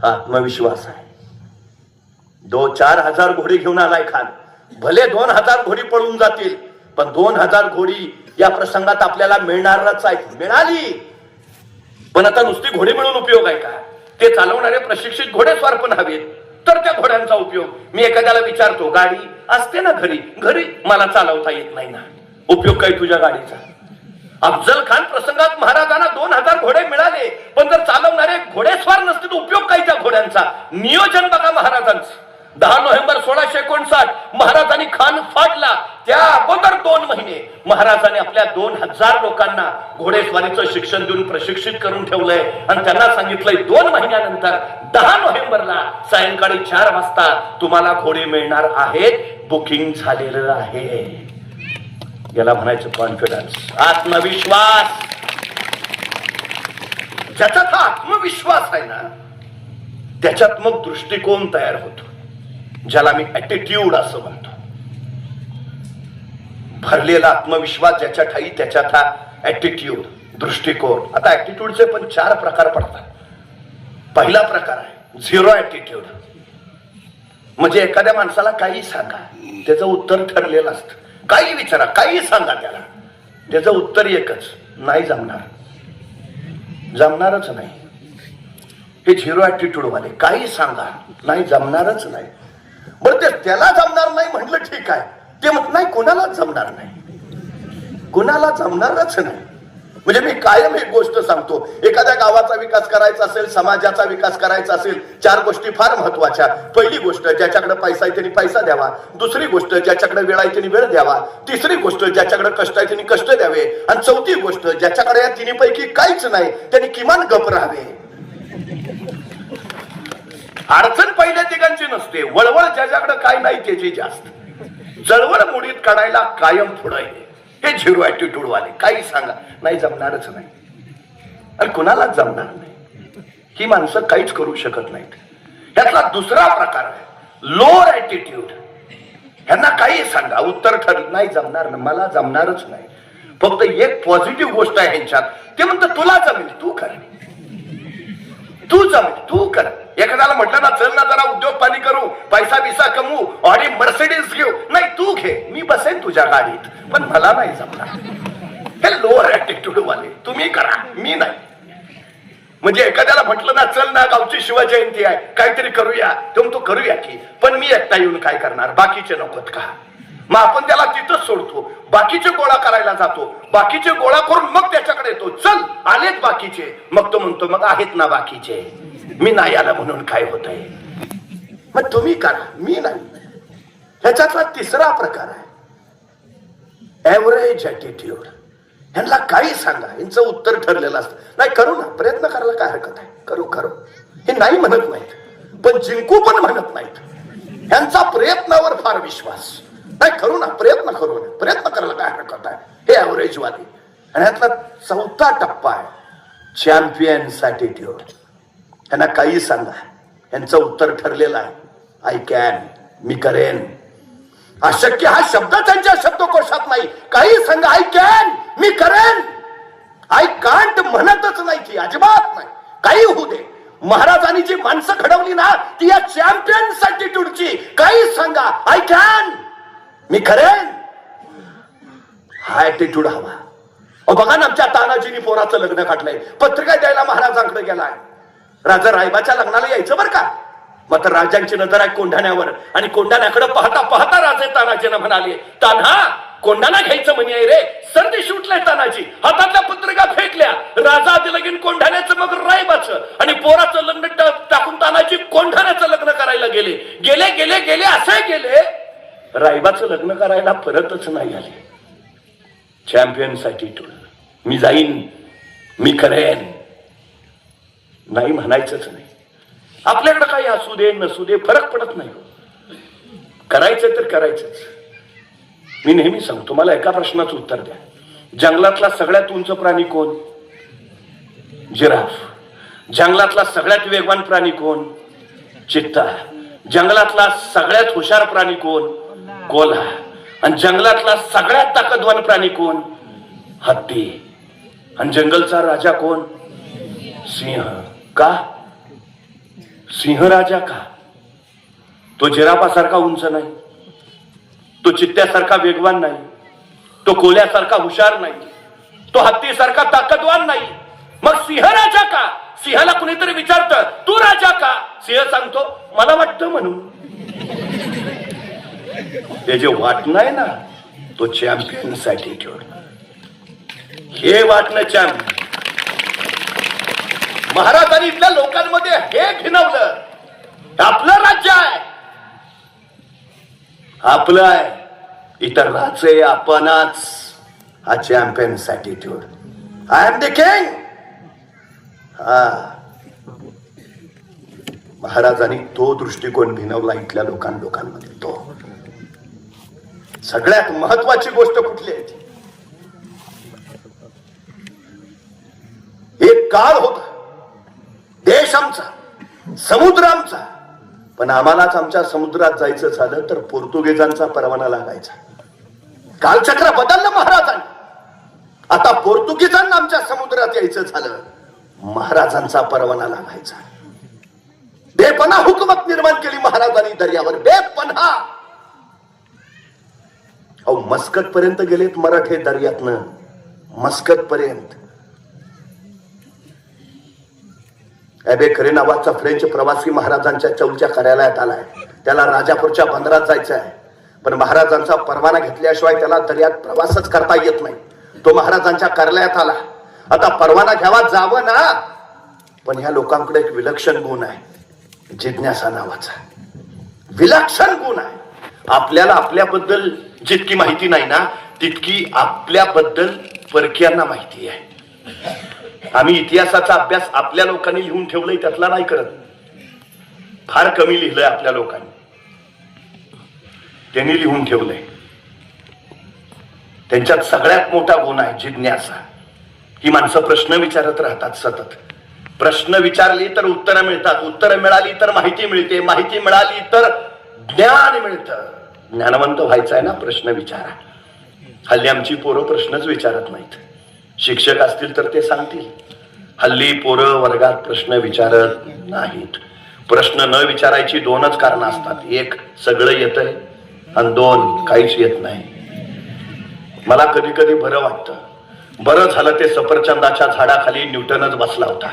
आत्मविश्वास आहे. 2-4 हजार घोडी घेऊन आलाय खान. भले 2000 घोडी पळून जातील पण 2000 घोडी या प्रसंगात आपल्याला मिळणारच आहे. मिळाली पण आता नुसती घोडी मिळून उपयोग आहे का? ते चालवणारे प्रशिक्षित घोडेस्वार पण हवेत तर त्या घोड्यांचा उपयोग. मी एखाद्याला विचारतो, गाडी असते ना घरी मला चालवता येत नाही ना, उपयोग काय तुझ्या गाडीचा? अफजल खान प्रसंगात महाराजांना 2000 घोडे मिळाले पण जर चालवणारे घोडेस्वार नसतील तर उपयोग काय त्या घोड्यांचा? नियोजन बघा महाराजांचं. 10 नोव्हेंबर 1659 महाराजांनी खान फाडला. त्या अगोदर 2 महिने महाराजांनी आपल्या 2000 लोकांना घोडेस्वारीचं शिक्षण देऊन प्रशिक्षित करून ठेवलंय आणि त्यांना सांगितलंय 2 महिन्यानंतर 10 नोव्हेंबरला सायंकाळी 4 वाजता तुम्हाला घोडे मिळणार आहेत, बुकिंग झालेलं आहे. याला म्हणायचं कॉन्फिडन्स, आत्मविश्वास. ज्याच्यात हा आत्मविश्वास आहे ना त्याच्यात मग दृष्टिकोन तयार होतो, ज्याला मी ऍटिट्यूड असं म्हणतो. भरलेला आत्मविश्वास ज्याच्या ठाई त्याच्यात हा ऍटिट्यूड, दृष्टिकोन. आता ऍटिट्यूडचे पण 4 प्रकार पडतात. पहिला प्रकार आहे झिरो ऍटिट्यूड. म्हणजे एखाद्या माणसाला काही सांगा त्याचं उत्तर ठरलेलं असतं. काही विचारा, काही सांगा त्याला, त्याचं उत्तर एकच, नाही जमणार, जमणारच नाही. हे झिरो ऍटिट्यूड वाले. काही सांगा नाही जमणारच नाही. बरं ते त्याला जमणार नाही म्हटलं ठीक आहे, ते म्हणत नाही कुणालाच जमणार नाही, कुणाला जमणारच नाही. म्हणजे मी कायम एक गोष्ट सांगतो, एखाद्या गावाचा विकास करायचा असेल, समाजाचा विकास करायचा असेल, 4 गोष्टी फार महत्वाच्या. पहिली गोष्ट, ज्याच्याकडे पैसा आहे त्यांनी पैसा द्यावा. दुसरी गोष्ट, ज्याच्याकडे वेळ आहे त्यांनी वेळ द्यावा. तिसरी गोष्ट, ज्याच्याकडे कष्ट आहे त्यांनी कष्ट द्यावे. आणि चौथी गोष्ट, ज्याच्याकडे या तिन्हीपैकी काहीच नाही त्यांनी किमान गप राहावे. अडचण पहिल्या तिघांची नसते, वळवळ ज्याच्याकडे काय नाही त्याची जास्त. जळवळ मुडीत काढायला कायम पुढे. हे झिरो ऍटिट्यूड वाले. काही सांगा नाही जमणारच नाही आणि कुणालाच जमणार नाही. ही माणसं काहीच करू शकत नाहीत. यातला दुसरा प्रकार आहे लोअर ऍटिट्यूड. ह्यांना काही सांगा उत्तर ठरत नाही जमणार ना, मला जमणारच नाही. फक्त एक पॉझिटिव्ह गोष्ट आहे ह्यांच्यात, ते म्हणतात तुला जमेल, तू कर, तू जमेल, तू कर. एखाद्याला म्हटलं ना चल ना जरा उद्योग पाणी करू, पैसा बिसा कमवू, ऑडी मर्सिडीज घेऊ, नाही तू घे, मी बसेन तुझ्या गाडीत, पण मला नाही जमणार. हे लोअर ऍटिट्यूड वाले. तुम्ही करा, मी नाही. म्हणजे एखाद्याला म्हटलं ना चल ना गावची शिवजयंती आहे काहीतरी करूया, तो करूया की, पण मी एकटा येऊन काय करणार, बाकीचे नकोत का? मग आपण त्याला तिथंच सोडतो, बाकीचे गोळा करायला जातो, बाकीचे गोळा करून मग त्याच्याकडे येतो, चल आलेत बाकीचे, मग तो म्हणतो मग आहेत ना बाकीचे, मी नाही आला म्हणून काय होत आहे. मग तुम्ही करा, मी नाही. ह्याच्यातला तिसरा प्रकार आहे ऍव्हरेज ऍटिट्यूड. ह्यांना काही सांगा यांचं उत्तर ठरलेलं असतं. नाही करू ना, प्रयत्न करायला काय हरकत आहे, करू करू. हे नाही म्हणत नाहीत पण जिंकू पण म्हणत नाहीत. ह्यांचा प्रयत्नावर फार विश्वास. नाही करू ना, प्रयत्न करू ना, प्रयत्न करायला काय हरकत आहे. हे ऍव्हरेज वाली. आणि ह्यातला चौथा टप्पा आहे चॅम्पियन्स ऍटिट्यूड. यांना काही सांगा यांचं उत्तर ठरलेलं आहे, आय कॅन, मी करेन. अशक्य हा शब्द त्यांच्या शब्दकोशात नाही. काही सांगा आय कॅन, मी करेन. आय कांट म्हणतच नाही ती, अजिबात नाही. काही होऊ दे. महाराजांनी जी माणसं घडवली ना ती या चॅम्पियन्स ऍटिट्यूडची. काही सांगा आय कॅन, मी करेन. हा ऍटिट्यूड हवा. बघा ना आमच्या तानाजीनी पोराचं लग्न काढलंय, पत्रिका द्यायला महाराजांकडे गेलाय. राजा रायबाच्या लग्नाला यायचं बरं का, मात्र राजांची नजर आहे कोंढाण्यावर आणि कोंढाण्याकडे पाहता पाहता राजे तानाजीला म्हणाले, तान्हा कोंढाणा घ्यायचं म्हणे रे. सर्दी सुटलाय तानाजी, हातातल्या पत्रिका फेकल्या. राजा आधी लगीन कोंढाण्याचं मग रायबाचं आणि पोराचं लग्न टाकून तानाजी कोंढाण्याचं लग्न करायला गेले. गेले गेले गेले असे गेले, रायबाचं लग्न करायला परतच नाही आले. चॅम्पियनसाठी मी जाईन, मी करेन, नाही म्हणायचंच नाही. आपल्याकडे काही असू दे नसू दे फरक पडत नाही. करायचं तर करायचंच. मी नेहमी सांगतो, मला एका प्रश्नाचं उत्तर द्या. जंगलातला सगळ्यात उंच प्राणी कोण? जिराफ. जंगलातला सगळ्यात वेगवान प्राणी कोण? चित्ता. जंगलातला सगळ्यात हुशार प्राणी कोण? कोल्हा. आणि जंगलातला सगळ्यात ताकदवान प्राणी कोण? हत्ती. आणि जंगलचा राजा कोण? सिंह. का? सिंह राजा का? तो जिराफासारखा उंच नाही, तो चित्त्यासारखा वेगवान नाही, तो कोल्ह्यासारखा हुशार नाही, तो हत्तीसारखा ताकदवान नाही. मग सिंह राजा का? सिंहाला कुणीतरी विचारतं तू राजा का? सिंह सांगतो मला वाटतं म्हणून. ते जे वाटणं आहे ना, तो चॅम्पियन्स ॲटिट्यूड. हे वाटणं चॅम्पियन. महाराजांनी इथल्या लोकांमध्ये हे घिनवलं, आपलं राज्य आहे, आपलं आहे, इतर राज्य आपणच. हा champions attitude. I am the king. हा, महाराजांनी तो दृष्टिकोन भिनवला इथल्या लोकांमध्ये. तो सगळ्यात महत्वाची गोष्ट कुठली आहे? एक काळ होता, देश आमचा, समुद्र आमचा, पण आम्हालाच आमच्या समुद्रात जायचं झालं तर पोर्तुगीजांचा परवाना लागायचा. कालचक्र बदललं महाराजांनी. आता पोर्तुगीजांना आमच्या समुद्रात यायचं झालं, महाराजांचा परवाना लागायचा. बेपनाह हुकूमत निर्माण केली महाराजांनी दर्यावर. बेपनाह. अहो, मस्कत पर्यंत गेलेत मराठे दर्यातनं, मस्कत पर्यंत. एबेकरे नावाचा फ्रेंच प्रवासी महाराजांच्या चौलच्या कार्यालयात आलाय. त्याला राजापूरच्या बंदरात जायचं आहे, पण महाराजांचा परवाना घेतल्याशिवाय त्याला दर्यात प्रवासच करता येत नाही. तो महाराजांच्या कार्यालयात आला. आता परवाना घ्यावा जावं ना, पण ह्या लोकांकडे एक विलक्षण गुण आहे, जिज्ञासा नावाचा विलक्षण गुण आहे. आपल्याला आपल्याबद्दल जितकी माहिती नाही ना, तितकी आपल्याबद्दल परकीयांना माहिती आहे. आम्ही इतिहासाचा अभ्यास आपल्या लोकांनी लिहून ठेवलंय त्यातला नाही करत. फार कमी लिहिलंय आपल्या लोकांनी, त्यांनी लिहून ठेवलंय. त्यांच्यात सगळ्यात मोठा गुण आहे जिज्ञासा. ही माणसं प्रश्न विचारत राहतात सतत. प्रश्न विचारली तर उत्तरं मिळतात, उत्तरं मिळाली तर माहिती मिळते, माहिती मिळाली तर ज्ञान मिळतं. ज्ञानवंत व्हायचं आहे ना, प्रश्न विचारा. हल्ली आमची पोरं प्रश्नच विचारत नाहीत. शिक्षक असतील तर ते सांगतील. हल्ली पोरं वर्गात प्रश्न विचारत नाहीत. प्रश्न न विचारायची दोनच कारण असतात. एक, सगळं येतंय, आणि दोन, काहीच येत नाही. मला कधी कधी बरं वाटतं, बरं झालं ते सफरचंदाच्या झाडाखाली न्यूटनच बसला होता.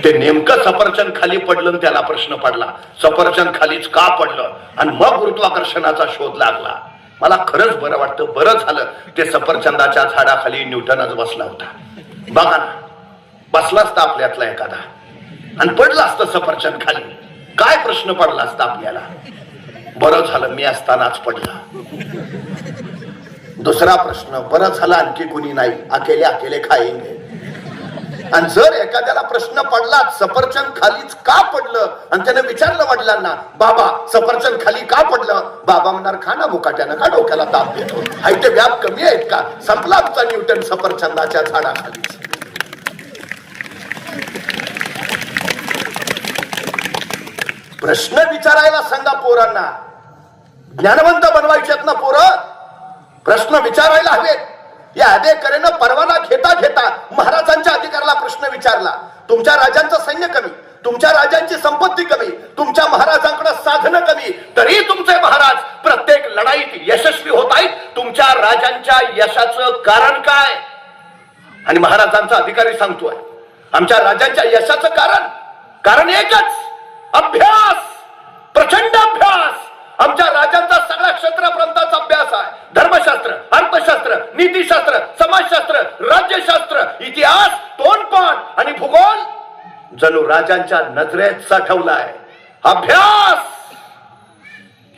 ते नेमकं सफरचंद खाली पडलं, त्याला प्रश्न पडला सफरचंद खालीच का पडलं, आणि मग गुरुत्वाकर्षणाचा शोध लागला. मला खरंच बरं वाटतं, बरं झालं ते सफरचंदाच्या झाडाखाली न्यूटनच बसला होता. बघा ना, बसला असता आपल्यातला एखादा आणि पडला असतं सफरचंद खाली, काय प्रश्न पडला असता आपल्याला? बरं झालं मी असतानाच पडला. दुसरा प्रश्न, बरं झालं आणखी कुणी नाही, अकेले अकेले खाएंगे. आणि जर एखाद्याला प्रश्न पडला सफरचंद खालीच का पडलं, आणि त्याने विचारलं वडिलांना, बाबा सफरचंद खाली का पडलं? बाबा म्हणणार, खा ना मुकाट्यानं, का डोक्याला ताप देतो, हाय ते व्याप कमी आहेत का? संपला आमचा न्यूटन सफरचंदाच्या झाडाखाली. प्रश्न विचारायला सांगा पोरांना. ज्ञानवंत बनवायच्यात ना पोरं, प्रश्न विचारायला हवेत. या आदेकरेनं परवाना घेता घेता महाराजांच्या अधिकाराला प्रश्न विचारला. तुमच्या राजांचं सैन्य कमी, तुमच्या राजांची संपत्ती कमी, तुमच्या महाराजांकडे साधनं कमी, तरी तुमचे महाराज प्रत्येक लढाईत यशस्वी होत आहेत. तुमच्या राजांच्या यशाचं कारण काय? आणि महाराजांचा अधिकारी सांगतोय, आमच्या राजांच्या यशाचं कारण एकच, अभ्यास, प्रचंड अभ्यास. आमच्या राजांचा सगळ्या क्षेत्रप्रांताचा अभ्यास आहे. धर्मशास्त्र, अर्थशास्त्र, नीतिशास्त्र, समाजशास्त्र, राज्यशास्त्र, इतिहास, तोंडपाठ आणि भूगोल जणू राजांच्या नजरेत साठवलाय. अभ्यास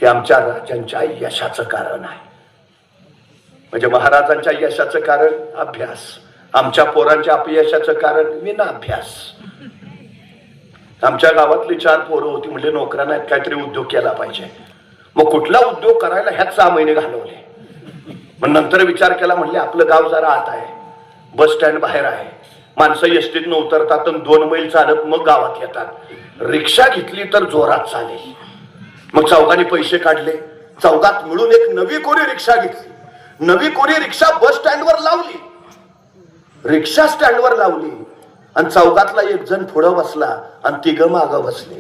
हे आमच्या राजांच्या यशाचं कारण आहे. म्हणजे महाराजांच्या यशाचं कारण अभ्यास, आमच्या पोरांच्या अपयशाचं कारण विनाभ्यास. आमच्या गावातली 4 पोरं होती, म्हणजे नोकऱ्या नाहीत, काहीतरी उद्योग केला पाहिजे. मग कुठला उद्योग करायला ह्यात 6 महिने घालवले. मग नंतर विचार केला, म्हणले आपलं गाव जरा आत आहे, बस स्टँड बाहेर आहे, माणसं एसटीतनं उतरतात आणि 2 मैल चालत मग गावात येतात. रिक्षा घेतली तर जोरात चालेल. मग चौघांनी पैसे काढले, चौघात मिळून एक नवी कोरी रिक्षा घेतली. नवी कोरी रिक्षा बस स्टँडवर लावली, रिक्षा स्टँडवर लावली आणि चौघातला एक जण पुढं बसला आणि 3 मागं बसले.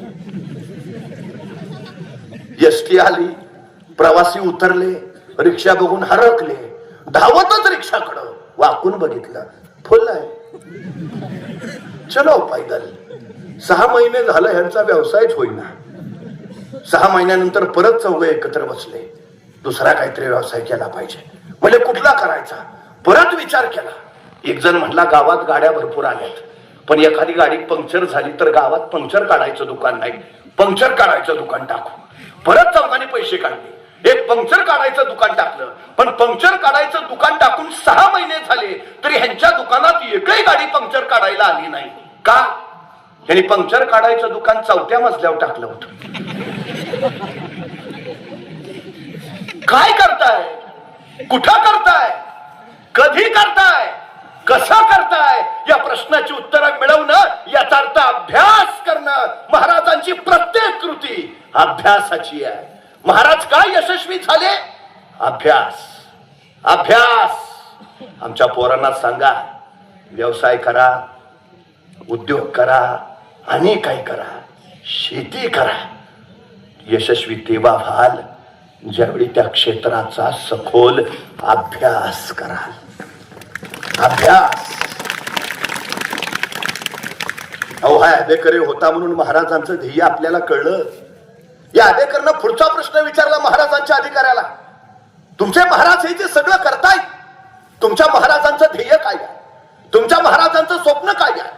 एसटी आली, प्रवासी उतरले, रिक्षा बघून हरकले, धावतच रिक्षाकडं वाकून बघितलं, फुल आहे. चलो पैदल. 6 महिने झालं ह्यांचा व्यवसायच होईना. 6 महिन्यानंतर परत चौघे एकत्र बसले, दुसरा काहीतरी व्यवसाय केला पाहिजे. म्हणजे कुठला करायचा, परत विचार केला. एक जण म्हटला गावात गाड्या भरपूर आल्यात, पण एखादी गाडी पंक्चर झाली तर गावात पंक्चर काढायचं दुकान नाही, पंक्चर काढायचं दुकान टाकू. परत चौघांनी पैसे काढले, एक पंक्चर काढायचं दुकान टाकलं. पण पंक्चर काढायचं दुकान टाकून 6 महिने झाले तरी ह्यांच्या दुकानात एकही गाडी पंक्चर काढायला आली नाही. का? यांनी पंक्चर काढायचं दुकान 4थ्या मजल्यावर टाकलं होतं. काय करताय, कुठं करताय, कधी करताय, कसं करताय, या प्रश्नाची उत्तरं मिळवणं याचा अर्थ अभ्यास करणं. महाराजांची प्रत्येक कृती अभ्यासाची आहे. महाराज काय यशस्वी झाले? अभ्यास, अभ्यास. आमच्या पोरांना सांगा, व्यवसाय करा, उद्योग करा, आणि काय करा, शेती करा. यशस्वी तेव्हा व्हाल ज्यावेळी त्या क्षेत्राचा सखोल अभ्यास कराल. अभ्यास. अहो, हा आंबेडकर होता म्हणून महाराजांचं ध्येय आपल्याला कळलं. या आंबेडकरनं पुढचा प्रश्न विचारला महाराजांच्या अधिकाऱ्याला, तुमचे महाराज हे जे सगळं करतायत, तुमच्या महाराजांचं ध्येय काय आहे, तुमच्या महाराजांचं स्वप्न काय आहे,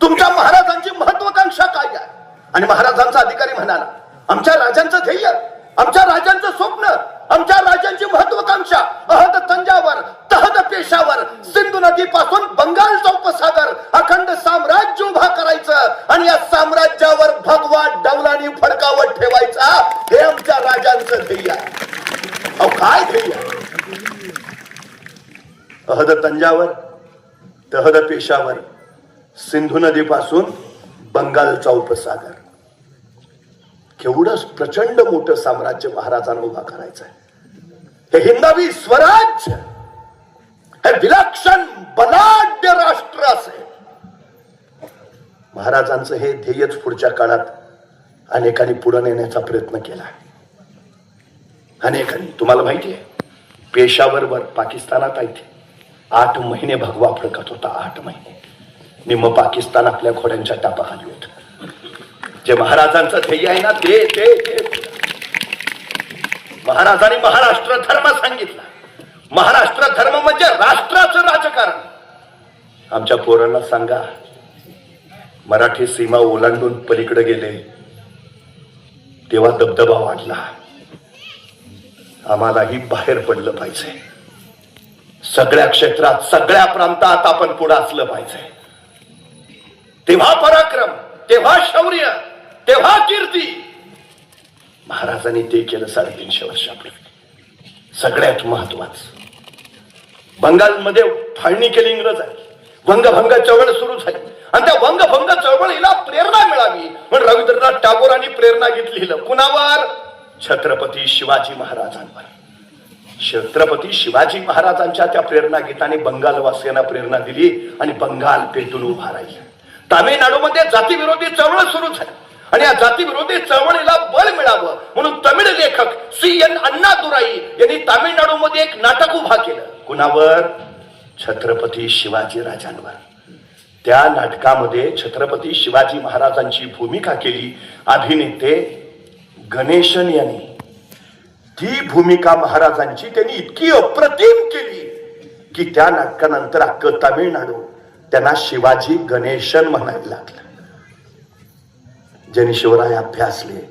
तुमच्या महाराजांची महत्वाकांक्षा काय आहे? आणि महाराजांचा अधिकारी म्हणाला, आमच्या राजांचं ध्येय, आमच्या राजांचं स्वप्न, आमच्या राजांची महत्वाकांक्षा अहद तंजावर, तहद पेशावर, सिंधू नदी पासून बंगालचा उपसागर अखंड साम्राज्य उभा करायचं आणि या साम्राज्यावर भगवा डौलानी फडकावत ठेवायचा, हे आमच्या राजांचं ध्येय आहे. अहो, काय ध्येय? अहद तंजावर, तहद पेशावर, सिंधू नदी पासून बंगालचा उपसागर. केवढं प्रचंड मोठं साम्राज्य महाराजांना उभा करायचं आहे. हे हिंदवी स्वराज्य, हे विलक्षण बलाढ्य राष्ट्र असेल. महाराजांचं हे ध्येयच पुढच्या काळात अनेकांनी पुढे नेण्याचा प्रयत्न केला. अनेकांनी. तुम्हाला माहिती आहे, पेशावरवर पाकिस्तानात आहे 8 महिने भगवा फडकत होता. 8 महिने. निम्म पाकिस्तान आपल्या घोड्यांच्या टापाखाली होत. जे महाराजांचं ध्येय आहे ना, ते महाराजांनी महाराष्ट्र धर्म सांगितला. महाराष्ट्र धर्म म्हणजे राष्ट्राचं राजकारण. आमच्या पोरांना सांगा, मराठी सीमा ओलांडून पलीकडे गेले तेव्हा दबदबा वाढला. आम्हालाही बाहेर पडलं पाहिजे. सगळ्या क्षेत्रात, सगळ्या प्रांतात आपण पुढे असलं पाहिजे. तेव्हा पराक्रम, तेव्हा शौर्य, तेव्हा कीर्ती. महाराजांनी ते केलं 350 वर्षापूर्वी. सगळ्यात महत्वाचं, बंगालमध्ये फाळणी केली इंग्रजांनी. वंगभंग चळवळ सुरू झाली आणि त्या वंगभंग चळवळीला प्रेरणा मिळावी म्हणून रवींद्रनाथ टागोरांनी प्रेरणा गीत लिहिलं. कुणावर? छत्रपती शिवाजी महाराजांवर. छत्रपती शिवाजी महाराजांच्या त्या प्रेरणा गीताने बंगालवासियांना प्रेरणा दिली आणि बंगाल पेटून उभा राहिला. तामिळनाडूमध्ये जातीविरोधी चळवळ सुरू झाली आणि या जातीविरोधी चळवळीला बळ मिळावं म्हणून तमिळ लेखक CN अण्णादुराई यांनी तामिळनाडूमध्ये एक नाटक उभा केलं. कुणावर? छत्रपती शिवाजी राजांवर. त्या नाटकामध्ये छत्रपती शिवाजी महाराजांची भूमिका केली अभिनेते गणेशन यांनी. ती भूमिका महाराजांची त्यांनी इतकी अप्रतिम केली की त्या नाटकानंतर अख्खं तामिळनाडू त्यांना शिवाजी गणेशन म्हणायला लागलं. ज्यांनी शिवराय अभ्यासले,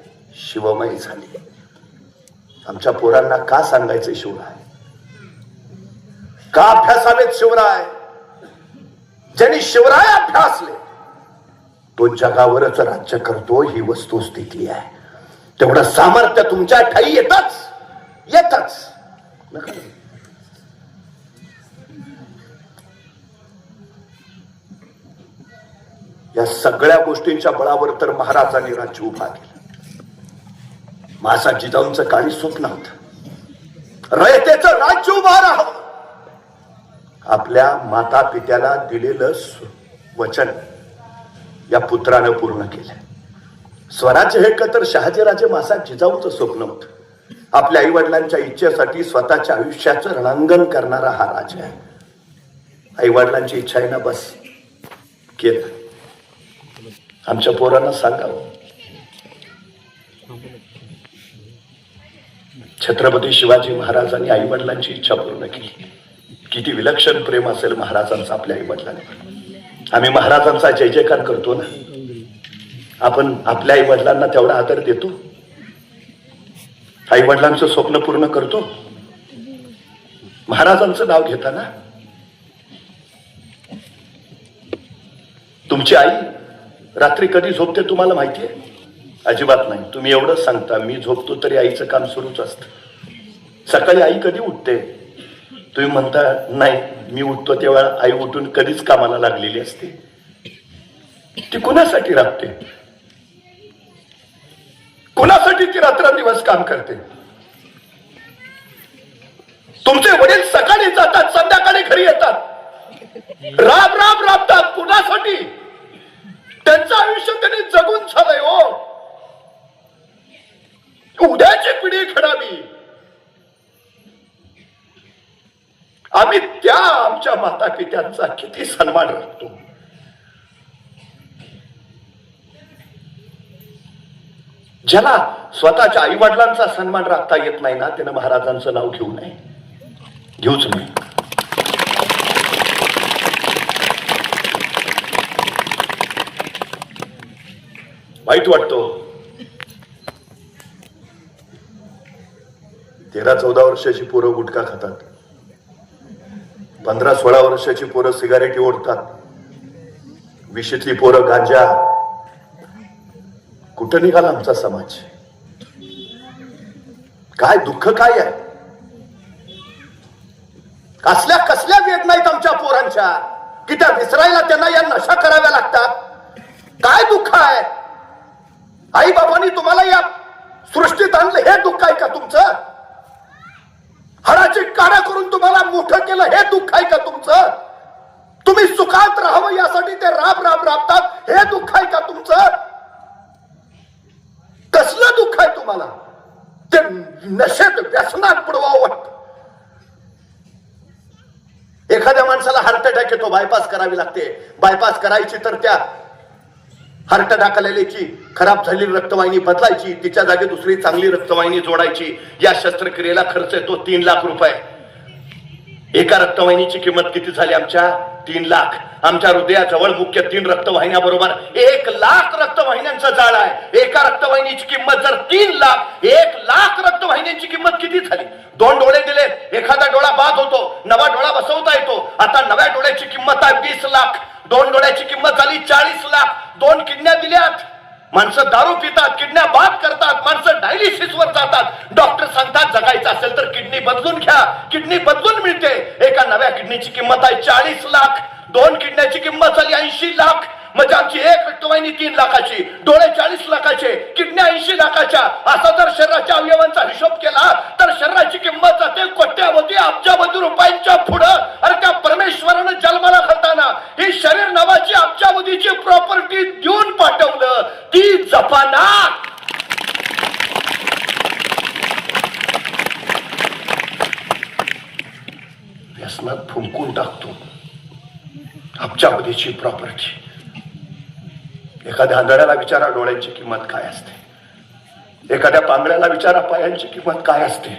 शिवमय झाले. आमच्या पोरांना का सांगायचं शिवराय, का अभ्यासावेत शिवराय? ज्यांनी शिवराय अभ्यासले तो जगावरच राज्य करतो, ही वस्तुस्थिती आहे. तेवढं सामर्थ्य तुमच्या ठाई येतच. या सगळ्या गोष्टींच्या बळावर तर महाराजांनी राज्य उभा केलं. माझा जिजाऊंचं काही स्वप्न होतं, रयतेचं राज्य उभा राहावं. आपल्या माता पित्याला दिलेलं वचन या पुत्रानं पूर्ण केलं. स्वराज्य हे तर शहाजीराजे मासा जिजाऊंचं स्वप्न होतं. आपल्या आई वडिलांच्या इच्छेसाठी स्वतःच्या आयुष्याचं रणांगण करणारा हा राजा आहे. आई वडिलांची इच्छा आहे ना, बस केलं. आमच्या पोरांना सांगावं, छत्रपती शिवाजी महाराजांनी आई वडिलांची इच्छा पूर्ण केली. किती विलक्षण प्रेम असेल महाराजांचं आपल्या आई वडिलांवर. आम्ही महाराजांचा जय जयकार करतो ना. आपण आपल्या आई वडिलांना तेवढा आदर देतो, आई वडिलांचं स्वप्न पूर्ण करतो. महाराजांचं नाव घेताना तुमची आई रात्री कधी झोपते तुम्हाला माहितीये? अजिबात नाही. तुम्ही एवढंच सांगता, मी झोपतो तरी आईचं काम सुरूच असतं. सकाळी आई कधी उठते? तुम्ही म्हणता नाही, मी उठतो तेव्हा आई उठून कधीच कामाला लागलेली असते. ती कुणासाठी राबते? कुणासाठी ती रात्रंदिवस काम करते? तुमचे वडील सकाळी जातात, संध्याकाळी घरी येतात, राबतात. कुणासाठी? त्यांचं आयुष्य त्यांनी जगून झालंय हो. उद्याची पिढी घडावी. आम्ही त्या आमच्या माता पित्यांचा किती सन्मान राखतो. ज्याला स्वतःच्या आई वडिलांचा सन्मान राखता येत नाही ना, त्यानं महाराजांचं नाव घेऊ नये, घेऊच नाही. वाईट वाटतो. 13-14 वर्षाची पोरं गुटखा खातात, 15-16 वर्षाची पोरं सिगारेटी ओढतात, 20ली पोरं गांजा. कुठं निघाला आमचा समाज? काय दुःख काय आहे? कसल्या वेदनाईत आमच्या पोरांच्या की त्या विसरायला त्यांना या नशा कराव्या लागतात. काय दुःख आहे? आई बाबांनी तुम्हाला या सृष्टीत आणलं, हे दुःख आहे का तुमचं? हाडाची काढा करून तुम्हाला मोठं केलं, हे दुःख आहे का तुमचं? तुम्ही सुखात राहावं यासाठी ते राबतात, हे दुःख आहे का तुमचं? कसलं दुःख आहे तुम्हाला? ते नशेत व्यसनात पडवावं वाटतं. एखाद्या माणसाला हार्ट अटॅक येतो, बायपास करावी लागते. बायपास करायची तर त्या हार्ट अटॅक आलेल्याची खराब झालेली रक्तवाहिनी बदलायची, तिच्या जागी दुसरी चांगली रक्तवाहिनी जोडायची. या शस्त्रक्रियेला खर्च येतो 3 लाख रुपये. एका रक्तवाहिनीची किंमत किती झाली? आमच्या 3 लाख. आमच्या हृदयाजवळ मुख्य 3 रक्तवाहिन्या बरोबर 1 लाख रक्तवाहिन्यांचं जाळ आहे. एका रक्तवाहिनीची किंमत जर 3 लाख, 1 लाख रक्तवाहिन्यांची किंमत किती झाली? 2 डोळे दिले, एखादा डोळा बाद होतो, नवा डोळा बसवता येतो. आता नव्या डोळ्याची किंमत आहे 20 लाख. 2 डोळ्याची किंमत झाली 40 लाख. 2 किडन्या दिल्यात. माणसं दारू पितात, किडन्या बाद करतात, माणसं डायलिसिसवर जातात. डॉक्टर सांगतात जगायचं असेल तर किडनी बदलून घ्या. किडनी बदलून मिळते. एका नव्या किडनीची किंमत आहे 40 लाख. 2 किडन्याची किंमत झाली 80 लाख. म्हणजे आमची एक रक्तवाहिनी 3 लाखाची, डोळे 40 लाखाचे, किडन्या 80 लाखाच्या. असा जर शरीराच्या अवयवांचा हिशोब केला तर शरीराची किंमत जाते कोट्यावधी अब्जावधी रुपयांच्या पुढं. अरे त्या परमेश्वरानं जन्माला घालताना ही शरीर नावाची अब्जावधीची प्रॉपर्टी देऊन पाठवलं, ती जपाना. व्यसनात फुंकून टाकतो. अब्जावधीची प्रॉपर्टी. एखाद्या आंधळ्याला विचारा डोळ्यांची किंमत काय असते, एखाद्या पांगळ्याला विचारा पायांची किंमत काय असते,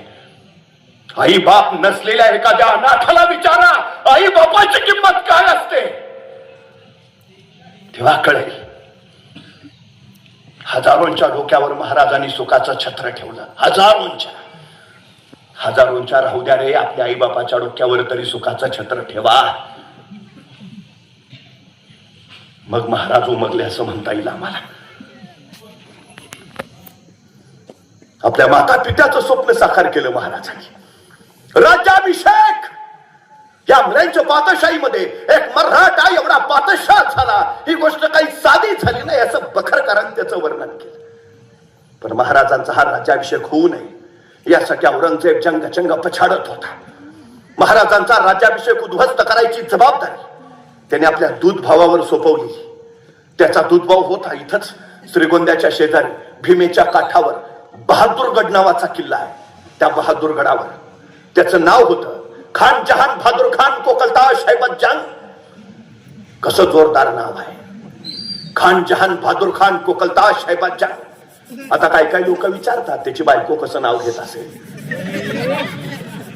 आई बाप नसलेल्या एखाद्या अनाथाला विचारा आई बापाची किंमत काय असते, तेव्हा कळेल. हजारोंच्या डोक्यावर महाराजांनी सुखाचं छत्र ठेवलं. हजारोंच्या राहू द्या रे, आपल्या आई बापाच्या डोक्यावर तरी सुखाचं छत्र ठेवा. मग महाराज उमगले असं म्हणता येईल आम्हाला. आपल्या माता पित्याचं स्वप्न साकार केलं महाराजांनी. राज्याभिषेक या इंग्रजांच्या पातशाहीमध्ये एक मराठा एवढा पातशाह झाला, ही गोष्ट काही साधी झाली नाही असं बखरकरांनी त्याचं वर्णन केलं. पण महाराजांचा हा राज्याभिषेक होऊ नये यासाठी औरंगजेब जंग पछाडत होता. महाराजांचा राज्याभिषेक उद्ध्वस्त करायची जबाबदारी त्याने आपल्या दूध भावावर सोपवली. त्याचा दूधभाव होता इथंच श्रीगोंद्याच्या शेजारी भीमेच्या काठावर बहादूरगड नावाचा किल्ला आहे. त्या बहादूरगडावर त्याचं नाव होतं खान जहान बहादूर खान कोकलताश हैबत जंग. कसं जोरदार नाव आहे, खान जहान बहादूर खान कोकलताश हैबत जंग. आता काही लोक विचारतात त्याची बायको कसं नाव घेत असेल,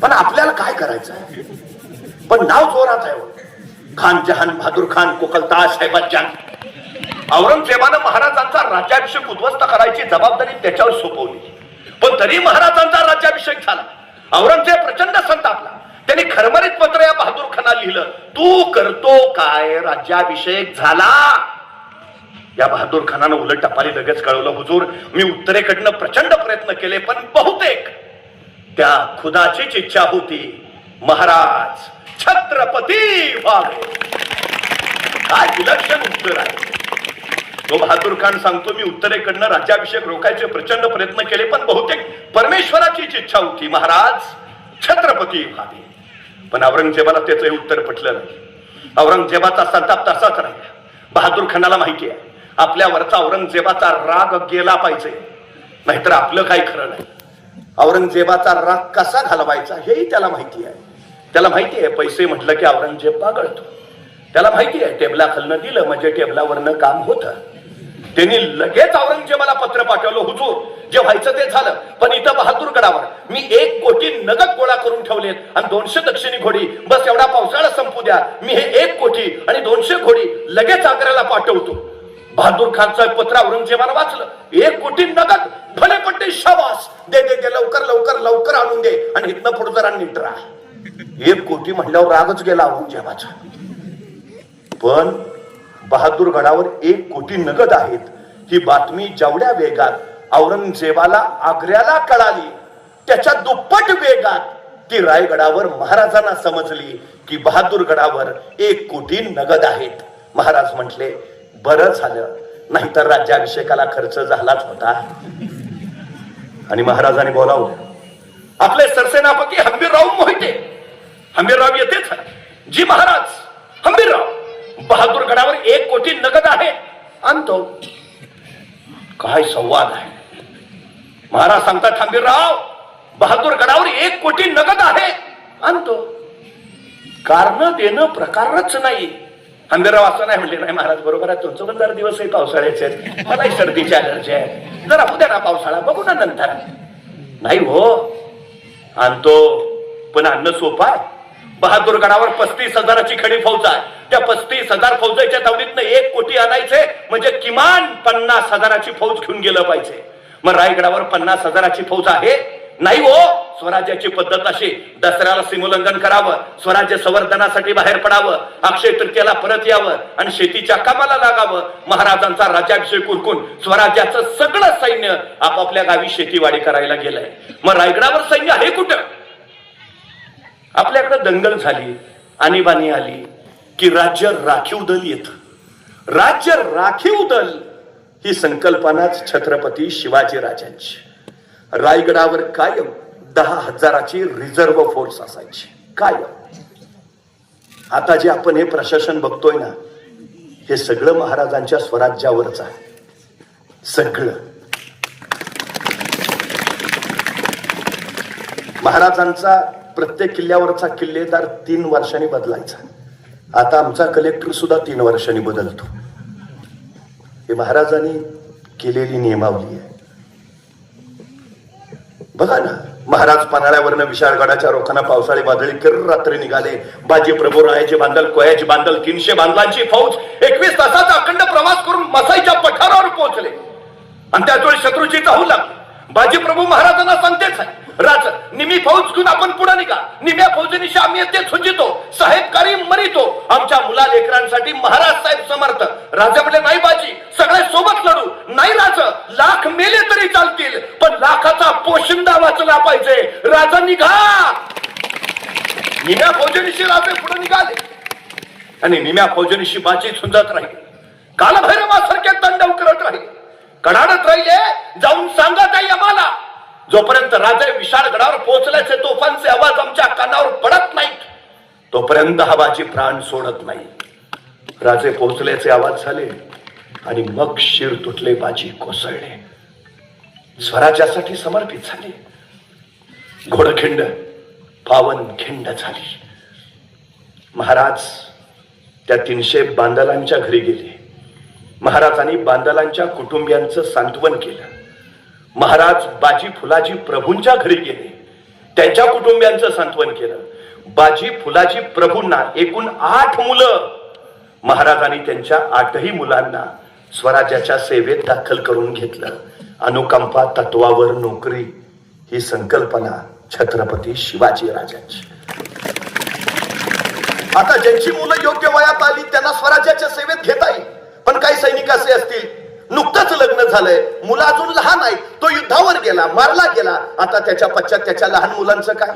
पण आपल्याला काय करायचं आहे, पण नाव जोरात आहे. खान जहान बहादूर खान कोकलताश हैबत जंग. औरंगजेबानं महाराजांचा राज्याभिषेक उद्ध्वस्त करायची जबाबदारी त्याच्यावर सोपवली, पण तरी महाराजांचा राज्याभिषेक झाला. औरंगजेब प्रचंड संतापला. त्यांनी खरमरीत पत्र या बहादूर खानाला लिहिलं, तू करतो काय, राज्याभिषेक झाला. या बहादूर खानानं उलट टपाली लगेच कळवलं, हुजूर मी उत्तरेकडनं प्रचंड प्रयत्न केले, पण बहुतेक त्या खुदाचीच इच्छा होती महाराज छत्रपती व्हावे. काय विलक्षण उत्तर आहे. तो बहादूर खान सांगतो, मी उत्तरेकडनं राज्याभिषेक रोखायचे प्रचंड प्रयत्न केले, पण बहुतेक परमेश्वराचीच इच्छा होती महाराज छत्रपती व्हावे. पण औरंगजेबाला त्याचं हे उत्तर पटलं नाही. औरंगजेबाचा संताप तसाच राहिला. बहादूर खानाला माहिती आहे आपल्यावरचा औरंगजेबाचा राग गेला पाहिजे, नाहीतर आपलं काही खरं नाही. औरंगजेबाचा राग कसा घालवायचा हेही त्याला माहिती आहे. त्याला माहिती आहे पैसे म्हटलं की औरंगजेब पागळतो. त्याला माहिती आहे टेबला खालनं दिलं म्हणजे टेबलावरनं काम होतं. त्यांनी लगेच औरंगजेबाला पत्र पाठवलं, हुजूर जे व्हायचं ते झालं, पण इथं बहादूरगडावर मी 1 कोटी नगद गोळा करून ठेवलेत आणि 200 दक्षिणी घोडी, बस एवढा पावसाळा संपू द्या, मी हे 1 कोटी आणि 200 घोडी लगेच आग्र्याला पाठवतो. बहादूर खानचं पत्र औरंगजेबानं वाचलं. 1 कोटी नगद, भले पट्टे शाबास, दे लवकर आणून दे आणि इथनं पुढे जरा नीट राहा. 1 कोटी म्हणल्यावर रागच गेला औरंगजेबाचा. पण बहादूरगडावर 1 कोटी नगद आहेत ही बातमी जेवढ्या वेगात औरंगजेबाला आग्र्याला कळाली, त्याच्या दुप्पट वेगात ती रायगडावर महाराजांना समजली की बहादूरगडावर 1 कोटी नगद आहेत. महाराज म्हटले, बरं झालं, नाहीतर राज्याभिषेकाला खर्च झालाच होता. आणि महाराजांनी बोलावलं आपले सरसेनापती हंबीरराव मोहिते. हंबीरराव येतेच जी महाराज. हंबीरराव बहादूरगडावर 1 कोटी नगद आहे, आणतो. काय संवाद आहे. महाराज सांगतात, हंबीरराव बहादूरगडावर 1 कोटी नगद आहे, आणतो. कारण देणं प्रकारच नाही. हंबीरराव असं नाही म्हणले, नाही महाराज बरोबर आहे, तुमचं पण जरा दिवस पावसाळ्याचे आहेत, मलाही सर्दीची अलर्जी आहे, जरा उद्या ना पावसाळा बघू ना नंतर. नाही हो, आणतो. पण आणणं सोपं आहे. बहादूरगडावर 35,000ची खडी फौज आहे. त्या 35,000 फौजेच्या तावडीतनं 1 कोटी आणायचे म्हणजे किमान 50,000ची फौज घेऊन गेलं पाहिजे. मग रायगडावर 50,000ची फौज आहे? नाही हो. स्वराज्याची पद्धत अशी, दसऱ्याला सीमोल्लंघन करावं, स्वराज्य संवर्धनासाठी बाहेर पडावं, अक्षय तृतीयाला परत यावं आणि शेतीच्या कामाला लागावं. महाराजांचा राज्याभिषेक उरकून स्वराज्याचं सगळं सैन्य आपापल्या गावी शेतीवाडी करायला गेलंय. मग रायगडावर सैन्य आहे कुठं? आपल्याकडे दंगल झाली, आणीबाणी आली की राज्य राखीव दल येतं. राज्य राखीव दल ही संकल्पनाच छत्रपती शिवाजी राजांची. रायगडावर कायम 10,000ची रिझर्व्ह फोर्स असायची कायम. आता जे आपण हे प्रशासन बघतोय ना, हे सगळं महाराजांच्या स्वराज्यावरच आहे. सगळं महाराजांचा प्रत्येक किल्ल्यावरचा किल्लेदार 3 वर्षांनी बदलायचा. आता आमचा कलेक्टर सुद्धा 3 वर्षांनी बदलतो. हे महाराजांनी केलेली नियमावली आहे. बघा ना, महाराज पन्हाळ्यावरनं विशाळगडाच्या रोखाना पावसाळी वादळी किर रात्री निघाले. बाजी प्रभू रायाची बांधल, कोयाची बांधल, 300 बांधलांची फौज 21 तासाचा अखंड प्रवास करून मसाईच्या पठारावर पोहोचले. आणि त्याचवेळी शत्रूची चाहू लागली. बाजी प्रभू महाराजांना सांगतेच आहे, राज निमी फौज घेऊन आपण पुढे निघा. निम्या फौजेनिशी आम्ही येथे झुंजितो, साहेबकारी मरितो. आमच्या मुला लेकरांसाठी महाराज साहेब समर्थ. राजा म्हटले, नाही बाजी, सगळे सोबत लढू. नाही राज, लाख मेले तरी चालतील, पण लाखाचा पोशिंदा वाचला पाहिजे. राजा निघा. निम्या फौजेनिशी राजे पुढे निघाले आणि निम्या फौजेनिशी बाजी झुंजत राहील. कालभैरवासारखे तांडव करत राहील, कडाडत राहिले. जाऊन सांगत आहे आम्हाला, जोपर्यंत राजे विशाळगडावर पोहोचल्याचे तोफांचे आवाज आमच्या कानावर पडत नाहीत, तोपर्यंत हा बाजी प्राण सोडत नाही. राजे पोहोचल्याचे आवाज झाले आणि मग शिर तुटले, बाजी कोसळले, स्वराज्यासाठी समर्पित झाले. घोडखिंड पावन खिंड झाली. महाराज त्या 300 बांदलांच्या घरी गेले. महाराजांनी बांदलांच्या कुटुंबियांचं सांत्वन केलं. महाराज बाजी फुलाजी प्रभूंच्या घरी गेले, त्यांच्या कुटुंबियांचं सांत्वन केलं. बाजी फुलाजी प्रभूंना एकूण 8 मुलं. महाराजांनी त्यांच्या 8ही मुलांना स्वराज्याच्या सेवेत दाखल करून घेतलं. अनुकंपा तत्वावर नोकरी ही संकल्पना छत्रपती शिवाजी राजांची. आता ज्यांची मुलं योग्य वयात आली त्यांना स्वराज्याच्या सेवेत घेता येईल. पण काही सैनिक असे असतील, नुकतंच लग्न झालंय, मुलं अजून लहान आहे, तो युद्धावर गेला, मारला गेला, आता त्याच्या पश्चात त्याच्या लहान मुलांचं काय?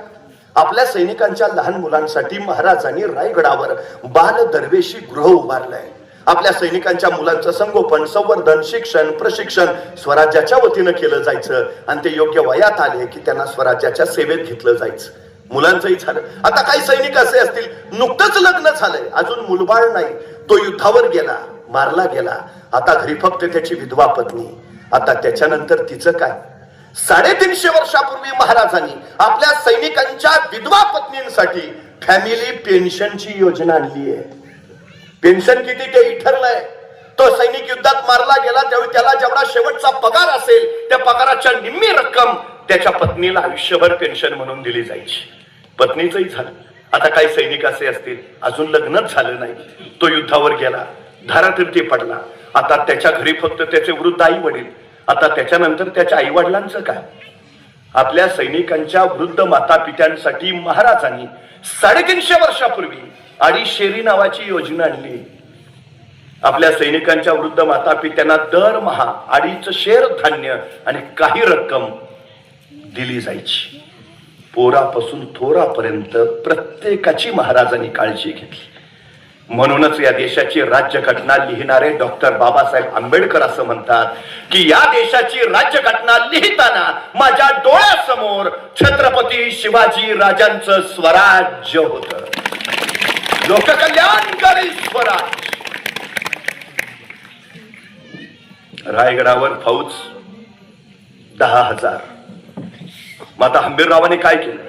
आपल्या सैनिकांच्या लहान मुलांसाठी महाराजांनी रायगडावर बाल दरवेशी गृह उभारलंय. आपल्या सैनिकांच्या मुलांचं संगोपन, संवर्धन, शिक्षण, प्रशिक्षण स्वराज्याच्या वतीनं केलं जायचं आणि ते योग्य वयात आले की त्यांना स्वराज्याच्या सेवेत घेतलं जायचं. मुलांचंही झालं. आता काही सैनिक असे असतील, नुकतंच लग्न झालंय, अजून मुलबाळ नाही, तो युद्धावर गेला, मारला गेला, आता घरी फक्त त्याची विधवा पत्नी. आता त्याच्यानंतर तिचं काय? 350 वर्षापूर्वी महाराजांनी आपल्या सैनिकांच्या विधवा पत्नींसाठी फॅमिली पेन्शनची योजना आणली आहे. पेन्शन किती तेही ठरलंय. तो सैनिक युद्धात मारला गेला त्यावेळी त्याला जेवढा शेवटचा पगार असेल त्या पगाराच्या निम्मी रक्कम त्याच्या पत्नीला आयुष्यभर पेन्शन म्हणून दिली जायची. पत्नीचंही झालं. आता काही सैनिक असे असतील, अजून लग्नच झालं नाही, तो युद्धावर गेला, धारातीर्थी पडला, आता त्याच्या घरी फक्त त्याचे वृद्ध आई वडील. आता त्याच्यानंतर त्याच्या आई वडिलांचं काय? आपल्या सैनिकांच्या वृद्ध माता पित्यांसाठी महाराजांनी 350 वर्षापूर्वी अडीशेरी नावाची योजना आणली. आपल्या सैनिकांच्या वृद्ध माता पित्यांना दरमहा 2.5 शेर धान्य आणि काही रक्कम दिली जायची. पोरापासून थोरापर्यंत प्रत्येकाची महाराजांनी काळजी घेतली. म्हणूनच या देशाची राज्यघटना लिहिणारे डॉक्टर बाबासाहेब आंबेडकर असं म्हणतात की या देशाची राज्यघटना लिहिताना माझ्या डोळ्यासमोर छत्रपती शिवाजी राजांचं स्वराज्य होतं. लोककल्याणकारी स्वराज्य. रायगडावर फौज 10,000. मग आता हंबीररावांनी काय केलं?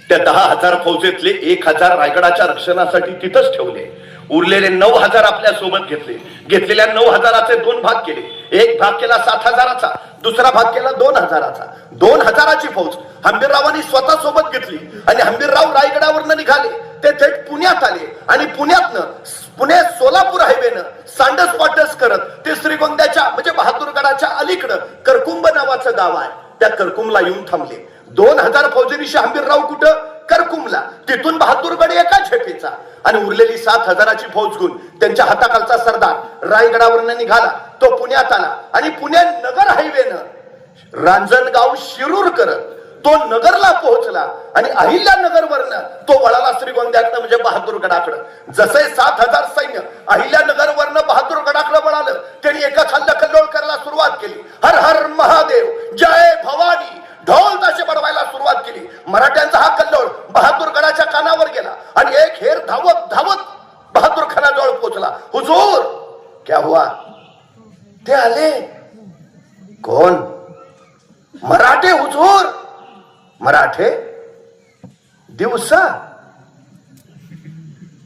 त्या 10,000 फौजेतले 1,000 रायगडाच्या रक्षणासाठी तिथंच ठेवले. उरलेले 9,000 आपल्या सोबत घेतले. घेतलेल्या 9,000चे 2 भाग केले. एक भाग केला 7,000चा, दुसरा भाग केला 2,000चा. 2,000ची फौज हंबीररावांनी स्वतः सोबत घेतली आणि हंबीरराव रायगडावरनं निघाले. ते थेट पुण्यात आले आणि पुण्यातनं पुणे सोलापूर हायवेनं सांडस पाटस करत ते श्रीगोंद्याच्या म्हणजे बहादूरगडाच्या अलीकडं करकुंब नावाचं गाव आहे, त्या करकुंबला येऊन थांबले. 2,000 फौजेनिशी हंबीरराव कुठं? करकुंबला. तिथून बहादूरगड एका झेपेचा आणि उरलेली 7,000ची फौज घेऊन त्यांच्या हाताखालचा सरदार रायगडावरनं निघाला. तो पुण्यात आला आणि पुणे नगर हायवेनं रांजणगाव शिरूर करत तो नगरला पोहोचला आणि अहिल्यानगरवरनं तो वळाला श्रीगोंद्यातनं म्हणजे बहादूरगडाकडं. जसे 7,000 सैन्य अहिल्यानगरवरनं बहादूरगडाकडे वळालं, त्यांनी एका खाल्लं कल्लोळ करायला सुरुवात केली. हर हर महादेव, जय भवानी, ढोल ताशे बडवायला सुरुवात केली. मराठ्यांचा हा कल्लोळ बहादूरगडाच्या कानावर गेला आणि एक हेर धावत धावत बहादूर खानाजवळ पोहोचला. हुजूर क्या हुआ? ते आले. कोण? मराठे हुजूर. मराठे? दिवसा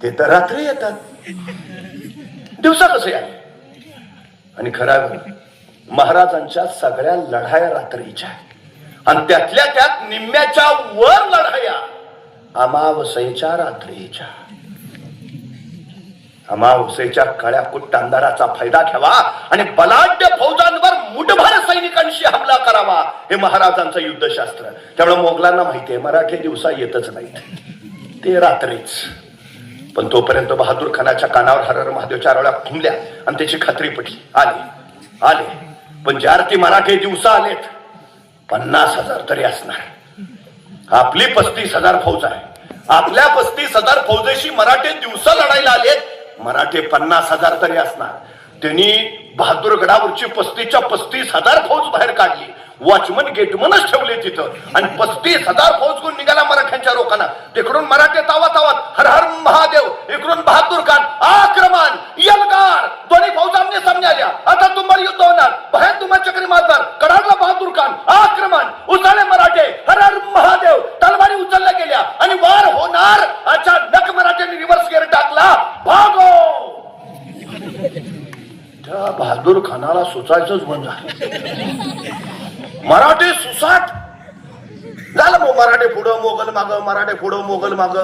ते तर रात्री येतात, दिवसा कसे आले? आणि खरं महाराजांच्या सगळ्या लढाया रात्रीच्या, आणि त्यातल्या त्यात निम्म्याच्या वर लढाया अमावस्येच्या रात्रीच्या. अमावस्येच्या काळ्या कुट्ट अंधाराचा फायदा घ्यावा आणि बलाढ्य फौजांवर मुठभर सैनिकांशी हमला करावा, हे महाराजांचं युद्धशास्त्र. त्यामुळे मोगलांना माहितीये मराठी दिवसा येतच नाहीत, ते रात्रीच. पण तोपर्यंत बहादूर खानाच्या कानावर हर हर महादेवच्या आरोळ्या घुमल्या आणि त्याची खात्री पटली. आले आले, पण ज्या अर्थी मराठी दिवसा आलेत 50,000 तरी असणार. आपली 35,000 फौज आहे, आपल्या 35,000 फौजेशी मराठी दिवसा लढायला आलेत. मराठी 50,000 तरी असणार. त्यांनी बहादूरगडावरची 35च्या 35,000 फौज बाहेर काढली. वॉचमन गेटमनच ठेवले तिथं, आणि 35,000 फौज घेऊन निघाला मराठ्यांच्या रोखाना. तिकडून मराठे तावात हर हर महादेव, इकडून बहादूर खान आक्रमण यलगार, दोन्ही फौजांनी सामने आल्या. आता तुम्हाला युद्ध होणार, बाहेर तुम्हा चक्री मारणार. कडाडला बहादूर खान आक्रमण, उचलले मराठे हर हर महादेव, तलवारी उचलल्या गेल्या आणि वार होणार. अचानक मराठ्यांनी रिव्हर्स गिअर टाकला, भागो. त्या बहादूर खानाला सुचायचंच बंद झालं. मराठे सुसाट झालं. मग मराठे पुढं मोगल माग, मराठे पुढं मोगल माग,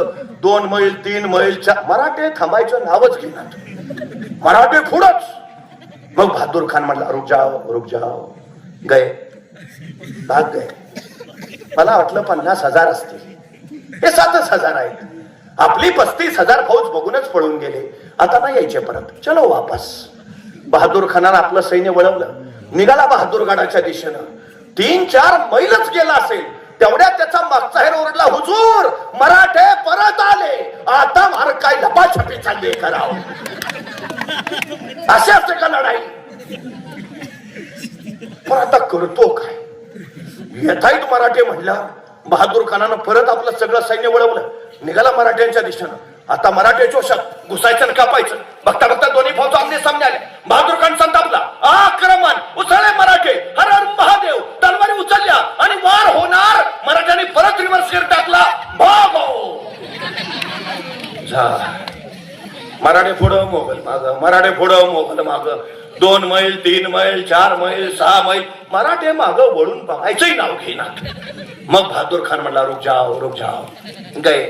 2 मैल 3 मैल मराठे थांबायचं नावच घेणार. मराठे पुढंच. मग बहादूर खान म्हणला रुक जाओ. गए, भाग गए. मला वाटलं 50,000 असतील, हे 7,000 आहेत. आपली 35,000 फौज बघूनच पळून गेले. आता नाही यायचे परत, चलो वापस. बहादूर खानानं आपलं सैन्य वळवलं, निघाला बहादूरगडाच्या दिशेनं. 3-4 मैलच गेला असेल, तेवढ्यात त्याचा मागचा हेर ओरडला, हुजूर मराठे परत आले, आता मार काय लपाछपी चालली करावं. असे असते का लढाई? पण आता करतो काय? येतायत मराठे म्हणलं. बहादूर खानानं परत आपलं सगळं सैन्य वळवलं, निघाला मराठ्यांच्या दिशेनं. आता मराठे चोषक घुसायचं आणि कापायचं. बघता बघता दोन्ही फौज आमने सामने आले. बहादूर खान संतापला, आक्रमण, उचलले मराठे हर हर महादेव, तलवारी उचलल्या आणि वार होणार. मराठ्यांनी परत रिव्हर्स गिअर टाकला, भागो. मराठे पुढं मोगल माग, मराठे पुढं मोगल माग, 2 मैल 3 मैल 4 मैल 6 मैल, मराठे माग वळून बघायचंही नाव घेणार. मग बहादूर खान म्हणला रुक जाओ. गए,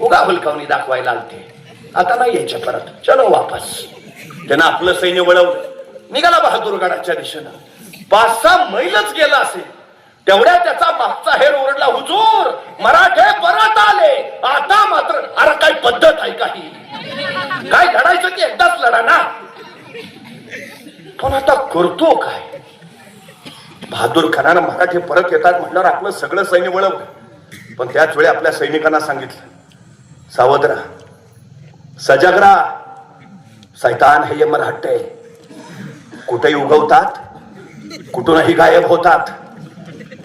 उगा हुलकावणी दाखवायला आलते, आता नाही यायचे परत, चलो वापस. त्यानं आपलं सैन्य वळवलं, निघाला बहादूरगडाच्या दिशेनं. 5-6 मैलच गेला असेल, तेवढ्या त्याचा मागचा हेर ओरडला, हुजूर मराठे परत आले, आता मात्र. अरे काय पद्धत आहे काही? काय लढायचं की एकदाच लढा ना. पण आता करतो काय? बहादूर खानानं मराठे परत येतात म्हटल्यावर आपलं सगळं सैन्य वळवलं. पण त्याच वेळी आपल्या सैनिकांना सांगितलं, सावध राहा, सजग राहा, सैतान हे मराठे कुठेही उगवतात, कुठूनही गायब होतात.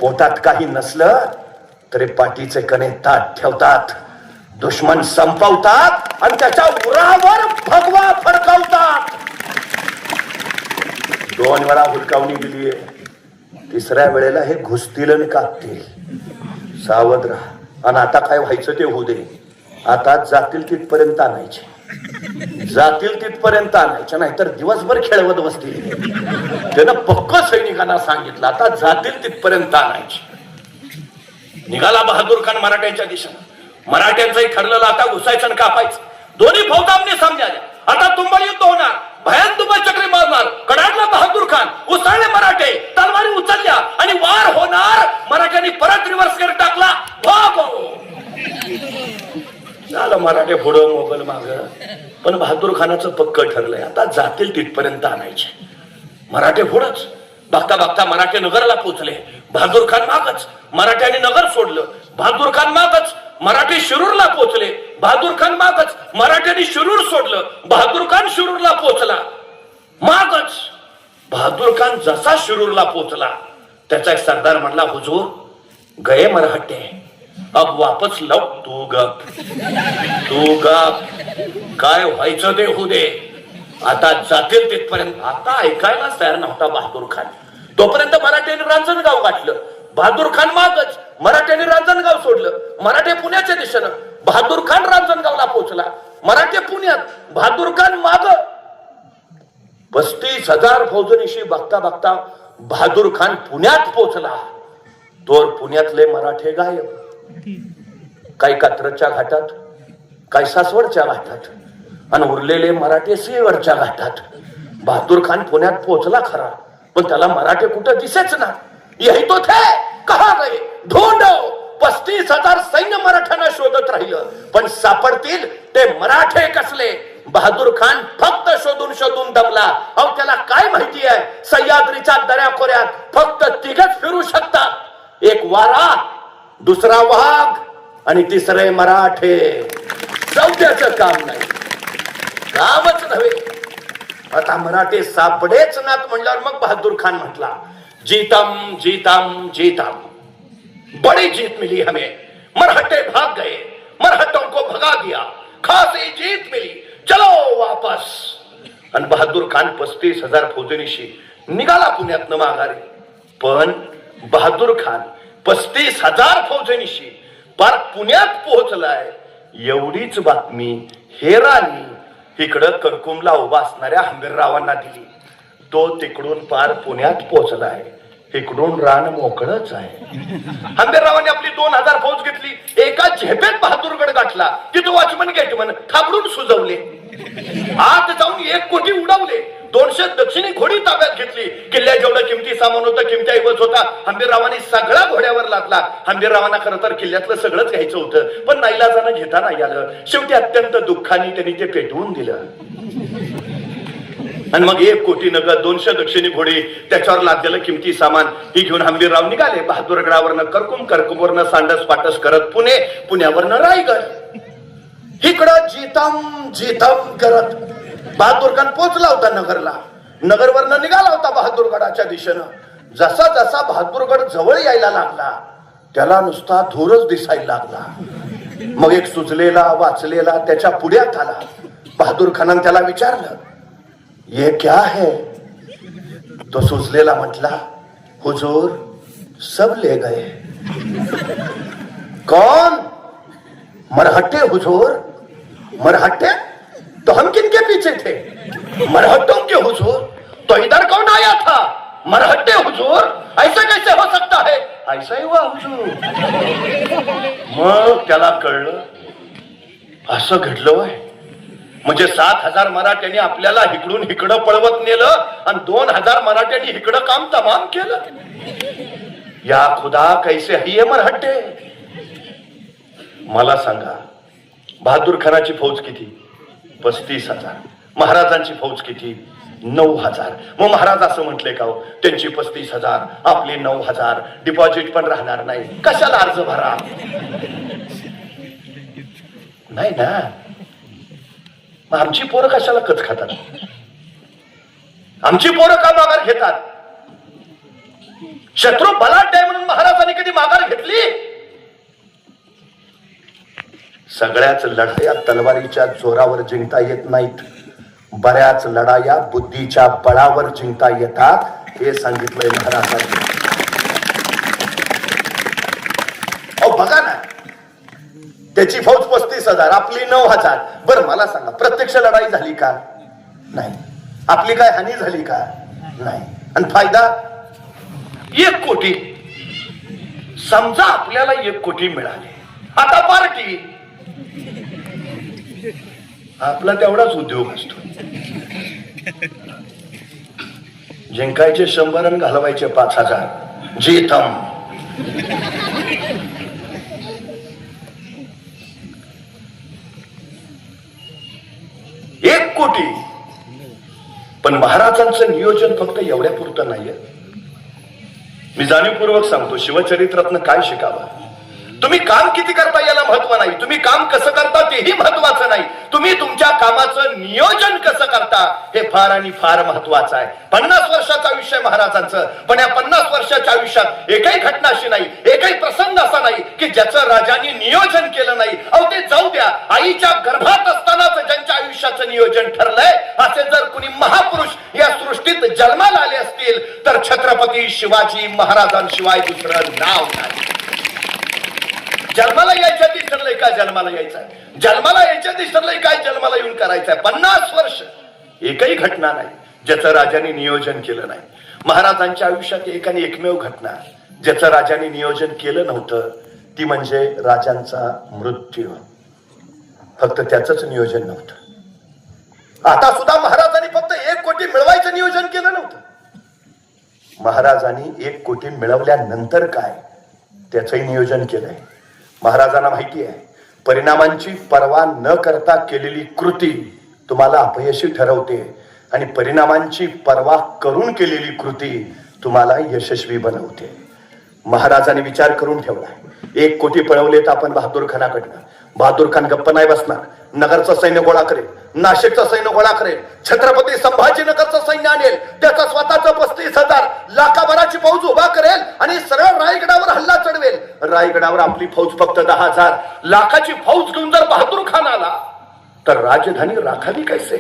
पोटात काही नसलं तरी पाठीचे कणे ताट ठेवतात, दुश्मन संपवतात आणि त्याच्या उरावर भगवा फडकावतात. 2 वेळा हुलकावणी दिलीये, 3ऱ्या वेळेला हे घुसतील आणि कापतील. सावध राहा. आणि आता काय व्हायचं ते होऊ दे. आता जातील तिथपर्यंत आणायचे, नाहीतर दिवसभर खेळवत बसतील. त्यानं पक्क सैनिकांना सांगितलं, आता जातील तिथपर्यंत आणायचे. निघाला बहादूर खान मराठ्यांच्या दिशेनं. मराठ्यांचंही ठरलेलं, आता घुसायचं आणि कापायचं. दोन्ही फौजांनी सामने आल्या. आता तुंबळ युद्ध होणार, भयान तुंबळ चक्री मारणार. कडाडला बहादूर खान, उसळले मराठे, तलवारी उचलल्या आणि वार होणार. मराठ्यांनी परत रिव्हर्स गिअर टाकला, भागो. झालं मराठे पुढं मोगल माग. पण बहादूर खानाचं पक्क ठरलंय, आता जातील तिथपर्यंत आणायचे. मराठे पुढंच. बघता बघता मराठे नगरला पोहोचले. बहादूर खान मागच. मराठ्यांनी नगर सोडलं. बहादूर खान मागच. मराठी शिरूरला पोहोचले. बहादूर खान मागच. मराठ्यांनी शिरूर सोडलं. बहादूर खान शिरूरला पोहोचला मागच. बहादूर खान जसा शिरूरला पोहोचला, त्याचा एक सरदार म्हणला, हुजूर गए मराठे, अब वापस लव. तू गप. काय व्हायचं ते होऊ दे, आता जातील तिथपर्यंत. आता ऐकायलाच तयार नव्हता बहादूर खान. तोपर्यंत मराठ्यांनी रांजणगाव गाठलं. बहादूर खान मागच. मराठ्यांनी रांजणगाव सोडलं. मराठे पुण्याच्या दिशेनं. बहादूर खान रांजणगावला पोहोचला, मराठे पुण्यात, बहादूर खान माग. 35,000 फौजनिशी बघता बघता बहादूर खान पुण्यात पोहोचला. तोर पुण्यातले मराठे गायब. काही कात्रजच्या घाटात, काही सासवडच्या घाटात, आणि उरलेले मराठे सिंहगडच्या घाटात. बहादूर खान पुण्यात पोहोचला खरा, पण त्याला मराठे कुठं दिसेच ना. यही तो थे, कहा गए, ढूंढो. 35,000 सैन्य मराठ्यांना शोधत राहिलं, पण सापडतील ते मराठे कसले. बहादूर खान फक्त शोधून शोधून दमला. अहो त्याला काय माहिती आहे, सह्याद्रीच्या दऱ्याखोऱ्यात फक्त तिघच फिरू शकतात, एक वारा, दुसरा वाघ आणि तिसरे मराठे. चौथ्याचं काम नाही, कामच नव्हे. आता मराठे सापडेच नात म्हणल्यावर मग बहादूर खान म्हटला, जीतम जीतम जीतम, बड़ी जीत मिली हमें, मराठे भाग गए, मराठों को भगा दिया, खासी जीत मिली, चलो वापस. आणि बहादूर खान 35,000 फौजनिशी निघाला पुण्यातनं माघारी. पण बहादूर खान 35,000 फौजनिशी पार पुण्यात पोहोचलाय एवढीच बातमी हेरानी इकडं करकुमला उभा असणाऱ्या हंबीररावांना दिली. तो तिकडून पार पुण्यात पोहोचलाय, इकडून रान मोकळच आहे. हंबीररावांनी आपली 2,000 फौज घेतली, एका झेपेत बहादूरगड गाठला. तिथं वॉचमन गेटमन थांबडून सुजवले, आत जाऊन 1 कोटी उडवले. 200 दक्षिणी घोडी ताब्यात घेतली. किल्ल्या जेवढं किमती सामान होतं, किमती ऐवज होता, हंबीररावांनी सगळा घोड्यावर लादला. हंबीररावांना खरं तर किल्ल्यातलं सगळंच घ्यायचं होतं, पण नाईलाजानं घेता नाही आलं. शेवटी अत्यंत दुःखाने त्यांनी ते पेटवून दिलं. आणि मग 1 कोटी नगद, 200 दक्षिणी घोडी, त्याच्यावर लादलेलं किमती सामान ही घेऊन हंबीरराव निघाले. बहादूरगडावरनं करकुम, करकुमवरनं सांडस पाटस करत पुणे, पुण्यावरनं रायगड. इकडं जीतम जीतम करत बहादूर खान पोहोचला होता नगरला. नगरवरनं निघाला होता बहादूरगडाच्या दिशेनं. जसा जसा बहादूरगड जवळ यायला लागला, त्याला नुसता धूरच दिसायला लागला. मग एक सुजलेला वाचलेला त्याच्या पुढ्यात आला. बहादूर खानानं त्याला विचारलं, ये क्या है? तो सुजलेला म्हटला, हुजूर सब ले गए. कौन? मरहट्टे हुजूर. मरहट्टे? तो हम किनके पीछे थे? मरहट्टों के हुजूर. तो इधर कौन आया था? मरहट्टे हुजूर. ऐसा कैसे हो सकता है? ऐसा ही हुआ हुजूर. मग त्याला कळलं, असं घडलं आहे. म्हणजे 7,000 मराठ्यांनी आपल्याला इकडून इकडं पळवत नेलं आणि 2,000 मराठ्यांनी इकडं काम तमाम केलं. या खुदा कैसे है मरहट्टे. मला सांगा, बहादूर खानाची फौज किती? 35,000. महाराजांची फौज किती? 9,000. मग महाराज असं म्हटले का हो, त्यांची 35,000, आपली 9,000, डिपॉझिट पण राहणार नाही, कशाला अर्ज भरा? नाही ना. मग आमची पोरं कशाला कच खातात? आमची पोरं का माघार घेतात? शत्रू बलाढ्य आहे म्हणून महाराजांनी कधी माघार घेतली? सगळ्याच लढाया तलवारीच्या जोरावर जिंकता येत नाहीत, बऱ्याच लढाया बुद्धीच्या बळावर जिंकता येतात, हे सांगितलंय महाराजांनी. अहो बघा ना, त्याची फौज 35,000, आपली 9,000. बरं मला सांगा, प्रत्यक्ष लढाई झाली का? नाही. आपली काय हानी झाली का? नाही. आणि फायदा 1 कोटी. समजा आपल्याला 1 कोटी मिळाले, आता पार्टी. आपला तेवढाच उद्योग असतो, जिंकायचे 100 आणि घालवायचे 5,000. जीतम. एक कोटी. पण महाराजांचं नियोजन फक्त एवढ्या पुरतं नाहीये. मी जाणीवपूर्वक सांगतो, शिवचरित्रातनं काय शिकावं? तुम्ही काम किती करता याला महत्व नाही, तुम्ही काम कसं करता तेही महत्वाचं नाही, तुम्ही तुमच्या कामाचं नियोजन कसं करता हे फार आणि फार महत्वाचं आहे. 50 वर्षाचं आयुष्य आहे महाराजांचं, पण या 50 वर्षाच्या आयुष्यात एकही घटना अशी नाही, एकही प्रसंग असा नाही की ज्याचं राजांनी नियोजन केलं नाही. अहो ते जाऊ द्या, आईच्या गर्भात असतानाच ज्यांच्या आयुष्याचं नियोजन ठरलंय, असे जर कुणी महापुरुष या सृष्टीत जन्माला आले असतील तर छत्रपती शिवाजी महाराजांशिवाय दुसरं नाव नाही. जन्माला यायच्या आधी ठरलंय काय जन्माला यायचंय, जन्माला यायच्या आधी ठरलंय काय जन्माला येऊन करायचंय. 50 वर्ष एकही घटना नाही ज्याचं राजाने नियोजन केलं नाही. महाराजांच्या आयुष्यात एक आणि एकमेव घटना ज्याचं राजाने नियोजन केलं नव्हतं ती म्हणजे राजांचा मृत्यू. फक्त त्याचंच नियोजन नव्हतं. आता सुद्धा महाराजांनी फक्त 1 कोटी मिळवायचं नियोजन केलं नव्हतं. महाराजांनी 1 कोटी मिळवल्यानंतर काय त्याचंही नियोजन केलंय. महाराजांना माहिती आहे परिणामांची पर्वा न करता केलेली कृती तुम्हाला अपयशी ठरवते आणि परिणामांची पर्वा करून केलेली कृती तुम्हाला यशस्वी बनवते. महाराजांनी विचार करून ठेवला 1 कोटी पळवले तर आपण बहादूर खानाकडनं. बहादूर खान गप्प नाही बसणार. नगरचं सैन्य गोळा करेल, नाशिकचं सैन्य गोळा करेल, छत्रपती संभाजीनगरचं सैन्य आणेल, त्याचा स्वतःचं 35,000 लाखाभराची फौज उभा करेल आणि सरळ रायगडावर हल्ला चढवेल. रायगडावर आपली फौज फक्त 10,000 लाखाची फौज घेऊन जर बहादूर खान आला तर राजधानी राखावी कैसे.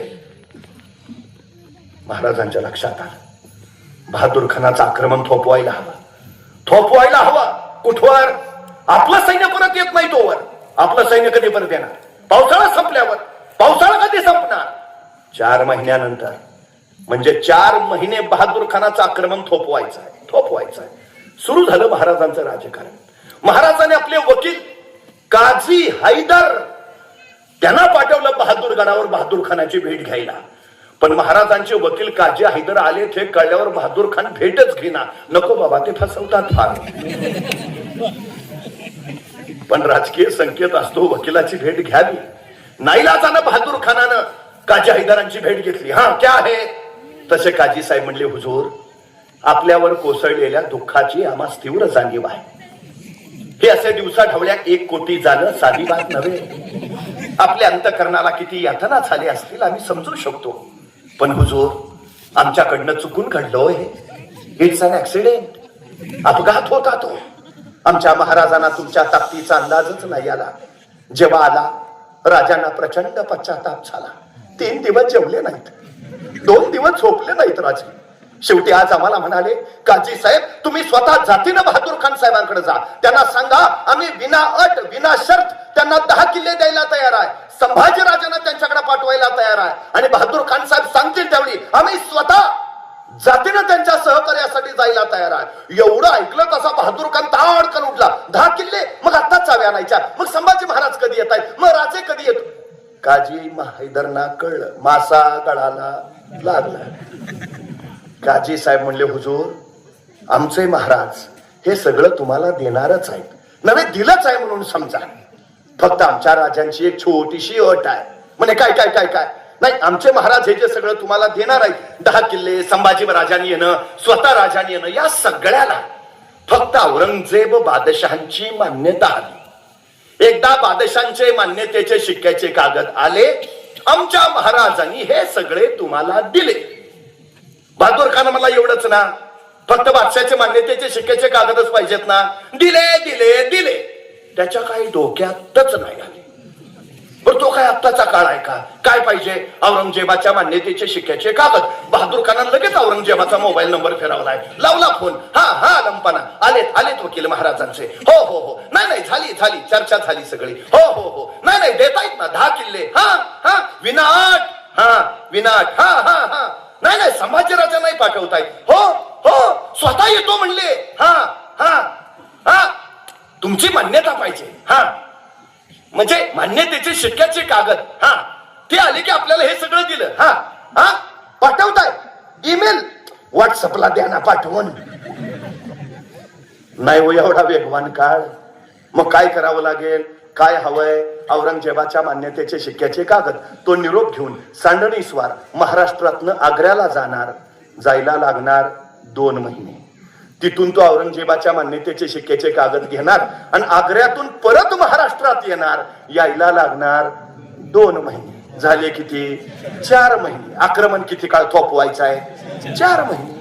महाराजांच्या लक्षात आलं बहादूर खानाचं आक्रमण थोपवायला हवं. कुठवर? आपलं सैन्य परत येत नाही तोवर. आपलं सैन्य कधी परत येणार? पावसाळा संपल्यावर. पावसाळा कधी संपणार? 4 महिन्यानंतर. म्हणजे 4 महिने बहादूर खानाचं आक्रमण थोपवायचं आहे. सुरू झालं महाराजांचं राजकारण. महाराजांनी आपले वकील काझी हैदर त्यांना पाठवलं बहादूर गडावर बहादूर खानाची भेट घ्यायला. पण महाराजांचे वकील काझी हैदर आले ते कळल्यावर बहादूर खान भेटच घेना. नको बाबा ते फसवतात फार. पण राजकीय संकेत असतो वकिलाची भेट घ्यावी. नाईलाजानं बहादूर खानानं काझी हैदरांची भेट घेतली. हा क्या आहे? तसे काझी साहेब म्हणले हुजूर आपल्यावर कोसळलेल्या दुःखाची आम्हास तीव्र जाणीव आहे. हे असे दिवसा ढवळ्या 1 कोटी जाणं साधी बात नव्हे. आपल्या अंतकरणाला किती यातना झाली असतील आम्ही समजू शकतो. पण हुजूर आमच्याकडनं चुकून घडलोय. It's an accident. अपघात होता तो. आमच्या महाराजांना तुमच्या ताकदीचा अंदाजच नाही आला. जेव्हा आला राजांना प्रचंड पश्चाताप झाला. 3 दिवस जेवले नाहीत, 2 दिवस झोपले नाहीत राजे. शेवटी आज आम्हाला म्हणाले काझी साहेब तुम्ही स्वतः जातीनं बहादूर खान साहेबांकडे जा. त्यांना सांगा आम्ही विना अट विना शर्त त्यांना 10 किल्ले द्यायला तयार आहे. संभाजी राजांना त्यांच्याकडे पाठवायला तयार आहे. आणि बहादूर खान साहेब सांगतील त्यावेळी आम्ही स्वतः जातीनं त्यांच्या सहकार्यासाठी जायला तयार आहे. एवढं ऐकलं तसा बहादूर खान ताडकन उठला. 10 किल्ले मग आत्ताच चाव्या आणायच्या. मग संभाजी महाराज कधी येत आहेत, मग राजे कधी येतो. काझी हैदरना कळलं मासा गळाला लागला. काझी साहेब म्हणले हुजूर आमचे महाराज हे सगळं तुम्हाला देणारच आहेत. नव्हे दिलंच आहे म्हणून समजा. फक्त आमच्या राजांची एक छोटीशी अट आहे. म्हणे काय काय काय काय नाही आमचे महाराज हे जे सगळं तुम्हाला देणार आहेत 10 किल्ले, संभाजी राजांनी येणं, स्वतः राजांनी येणं, या सगळ्याला फक्त औरंगजेब बादशहांची मान्यता आली. एकदा बादशांचे मान्यतेचे शिक्क्याचे कागद आले आमच्या महाराजांनी हे सगळे तुम्हाला दिले. बहादूर खान मला एवढंच ना फक्त बादशाचे मान्यतेचे शिक्क्याचे कागदच पाहिजेत ना. दिले दिले दिले. त्याच्या काही डोक्यातच नाही आले. बरं तो काय आत्ताचा काळ आहे का? काय पाहिजे? औरंगजेबाच्या मान्यतेचे शिक्क्याचे कागद. बहादूर खानानं लगेच औरंगजेबाचा मोबाईल नंबर फिरवलाय. लावला फोन. हा लंपाना आलेत वकील महाराजांचे. हो नाही झाली चर्चा झाली सगळी. हो नाही देतायत ना 10 किल्ले. हा विनाट हा नाही संभाजीराजा नाही पाठवतायत. हो स्वतः येतो म्हणले. हा तुमची मान्यता पाहिजे. हा म्हणजे मान्यतेचे शिक्क्याचे कागद. हा ते आले की आपल्याला हे सगळं दिलं. हा पाठवताय ईमेल व्हॉट्सअपला द्या ना पाठवून. नाही हो एवढा वेगवान काळ. मग काय करावं लागेल? काय हवंय? औरंगजेबाच्या मान्यतेचे शिक्क्याचे कागद. तो निरोप घेऊन सांडणीस्वार महाराष्ट्रातनं आग्र्याला जायला लागणार 2 महिने. तिथून तो औरंगजेबाच्या मान्यतेचे शिक्क्याचे कागद घेणार आणि आग्र्यातून परत महाराष्ट्रात येणार. यायला लागणार 2 महिने. झाले किती? 4 महिने. आक्रमण किती काळ थोपवायचं आहे? 4 महिने.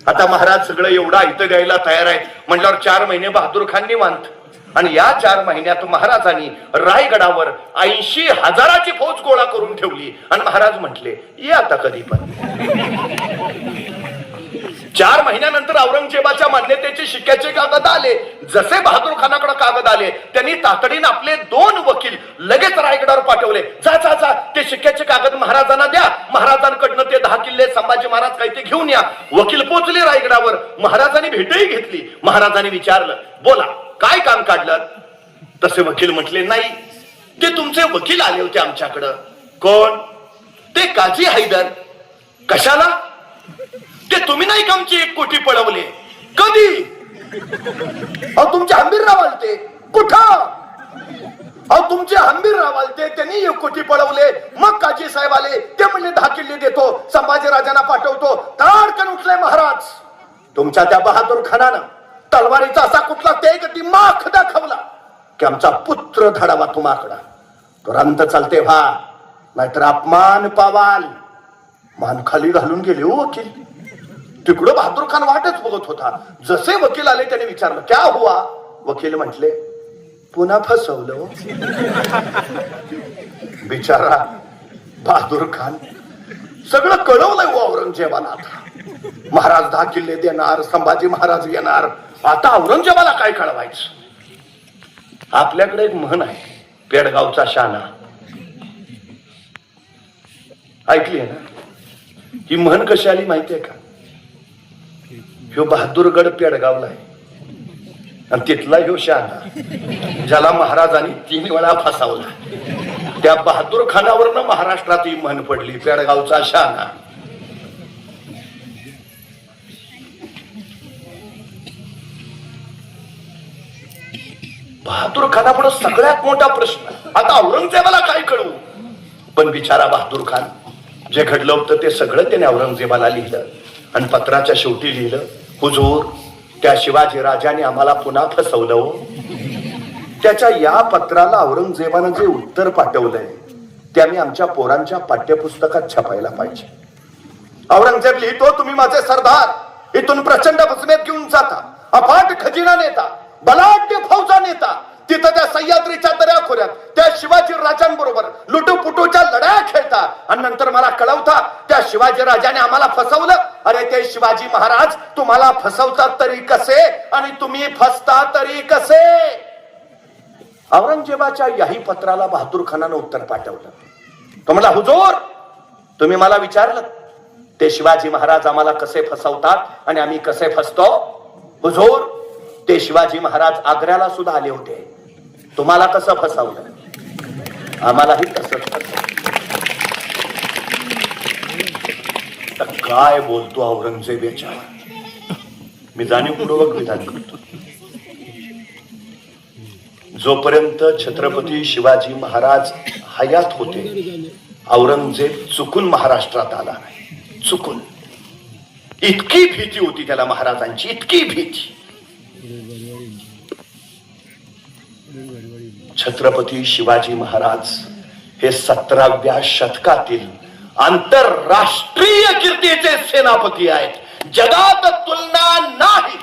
आता महाराज सगळं एवढा इथं द्यायला तयार आहे म्हटल्यावर 4 महिने बहादूर खान निवांत. आणि या 4 महिन्यात महाराजांनी रायगडावर 80,000ची फौज गोळा करून ठेवली. आणि महाराज म्हटले ये आता कधी पण 4 महिन्यानंतर औरंगजेबाच्या मान्यतेचे शिक्क्याचे कागद आले. जसे बहादूर खानाकडे कागद आले, त्यांनी तातडीने आपले 2 वकील लगेच रायगडावर पाठवले. जा जा जा, ते शिक्क्याचे कागद महाराजांना द्या. महाराजांकडनं ते 10 किल्ले संभाजी महाराज काय ते घेऊन या. वकील पोहोचले रायगडावर. महाराजांनी भेटही घेतली. महाराजांनी विचारलं, बोला काय काम काढलं? तसे वकील म्हटले, नाही, ते तुमचे वकील आले होते आमच्याकडं. कोण? ते काजी हैदर. कशाला? ते तुम्ही नाही का आमची 1 कोटी पळवले? कधी? अहो तुमचे हंबीरराव आलते. कुठं? अहो तुमचे हंबीरराव आलते, त्यांनी 1 कोटी पळवले. मग काजी साहेब आले, ते म्हणले 10 किल्ले देतो, संभाजी राजांना पाठवतो. ताडकन उठले महाराज. तुमच्या त्या बहादूर खानानं तलवारीचा असा कुठला ते गती माख दाखवला की आमचा पुत्र धडावा तुम्हाकडा. तुरंत चालते व्हा, नाहीतर अपमान पावाल. मान खाली घालून गेले हो वकील. तिकडं बहादूर खान वाटच बघत होता. जसे वकील आले त्याने विचारलं, क्या हुआ? वकील म्हटले, पुन्हा फसवलं. बिचारा बहादूर खान सगळं कळवलंय हो औरंगजेबाला. आता महाराज 10 किल्ले देणार, संभाजी महाराज येणार. आता औरंगजेबाला काय कळवायचं? आपल्याकडे एक म्हण आहे, पेडगावचा शाना. ऐकली आहे ना? ही म्हण कशी आली माहितीये का? ह्यो बहादूरगड पेडगावला आहे आणि तिथला ह्यो शहाणा ज्याला महाराजांनी 3 वेळा फसावला. त्या बहादूर खानावरनं महाराष्ट्रात ही म्हण पडली, पेडगावचा शहाणा. बहादूर खानापुढे सगळ्यात मोठा प्रश्न, आता औरंगजेबाला काय कळवू? पण बिचारा बहादूर खान, जे घडलं होतं ते सगळं त्याने औरंगजेबाला लिहिलं आणि पत्राच्या शेवटी लिहिलं, हुजूर, त्या शिवाजी राजाने आम्हाला पुन्हा फसवलं हो. त्याच्या या पत्राला औरंगजेबानं जे उत्तर पाठवलंय ते आम्ही आमच्या पोरांच्या पाठ्यपुस्तकात छापायला पाहिजे. औरंगजेब लिहितो, तुम्ही माझे सरदार, इथून प्रचंड भस्मेत घेऊन जाता, अफाट खजिना नेता, बलाढ्य फौजा नेता. तिथं त्या सह्याद्रीच्या दऱ्याखोऱ्यात त्या शिवाजी राजांबरोबर लुटूपुटूच्या लढाया खेळता आणि नंतर मला कळवता त्या शिवाजी राजाने आम्हाला फसवलं. अरे ते शिवाजी महाराज तुम्हाला फसवतात तरी कसे आणि तुम्ही फसता तरी कसे? औरंगजेबाच्या याही पत्राला बहादूर खानानं उत्तर पाठवलं. तो म्हणला, हुजूर, तुम्ही मला विचारलं ते शिवाजी महाराज आम्हाला कसे फसवतात आणि आम्ही कसे फसतो. हुजूर, ते शिवाजी महाराज आग्र्याला सुद्धा आले होते. तुम्हाला कसं फसवलं? आम्हालाही तसंच फसवलं. काय बोलतो औरंगजेब याच्यावर? मी जाणीवपूर्वक विधान करतो. जोपर्यंत छत्रपती शिवाजी महाराज हयात होते, औरंगजेब चुकून महाराष्ट्रात आला नाही. चुकून. इतकी भीती होती त्याला महाराजांची, इतकी भीती. छत्रपती शिवाजी महाराज हे 17व्या शतकातील आंतरराष्ट्रीय कीर्तीचे सेनापती आहेत. जगात तुलना नाही.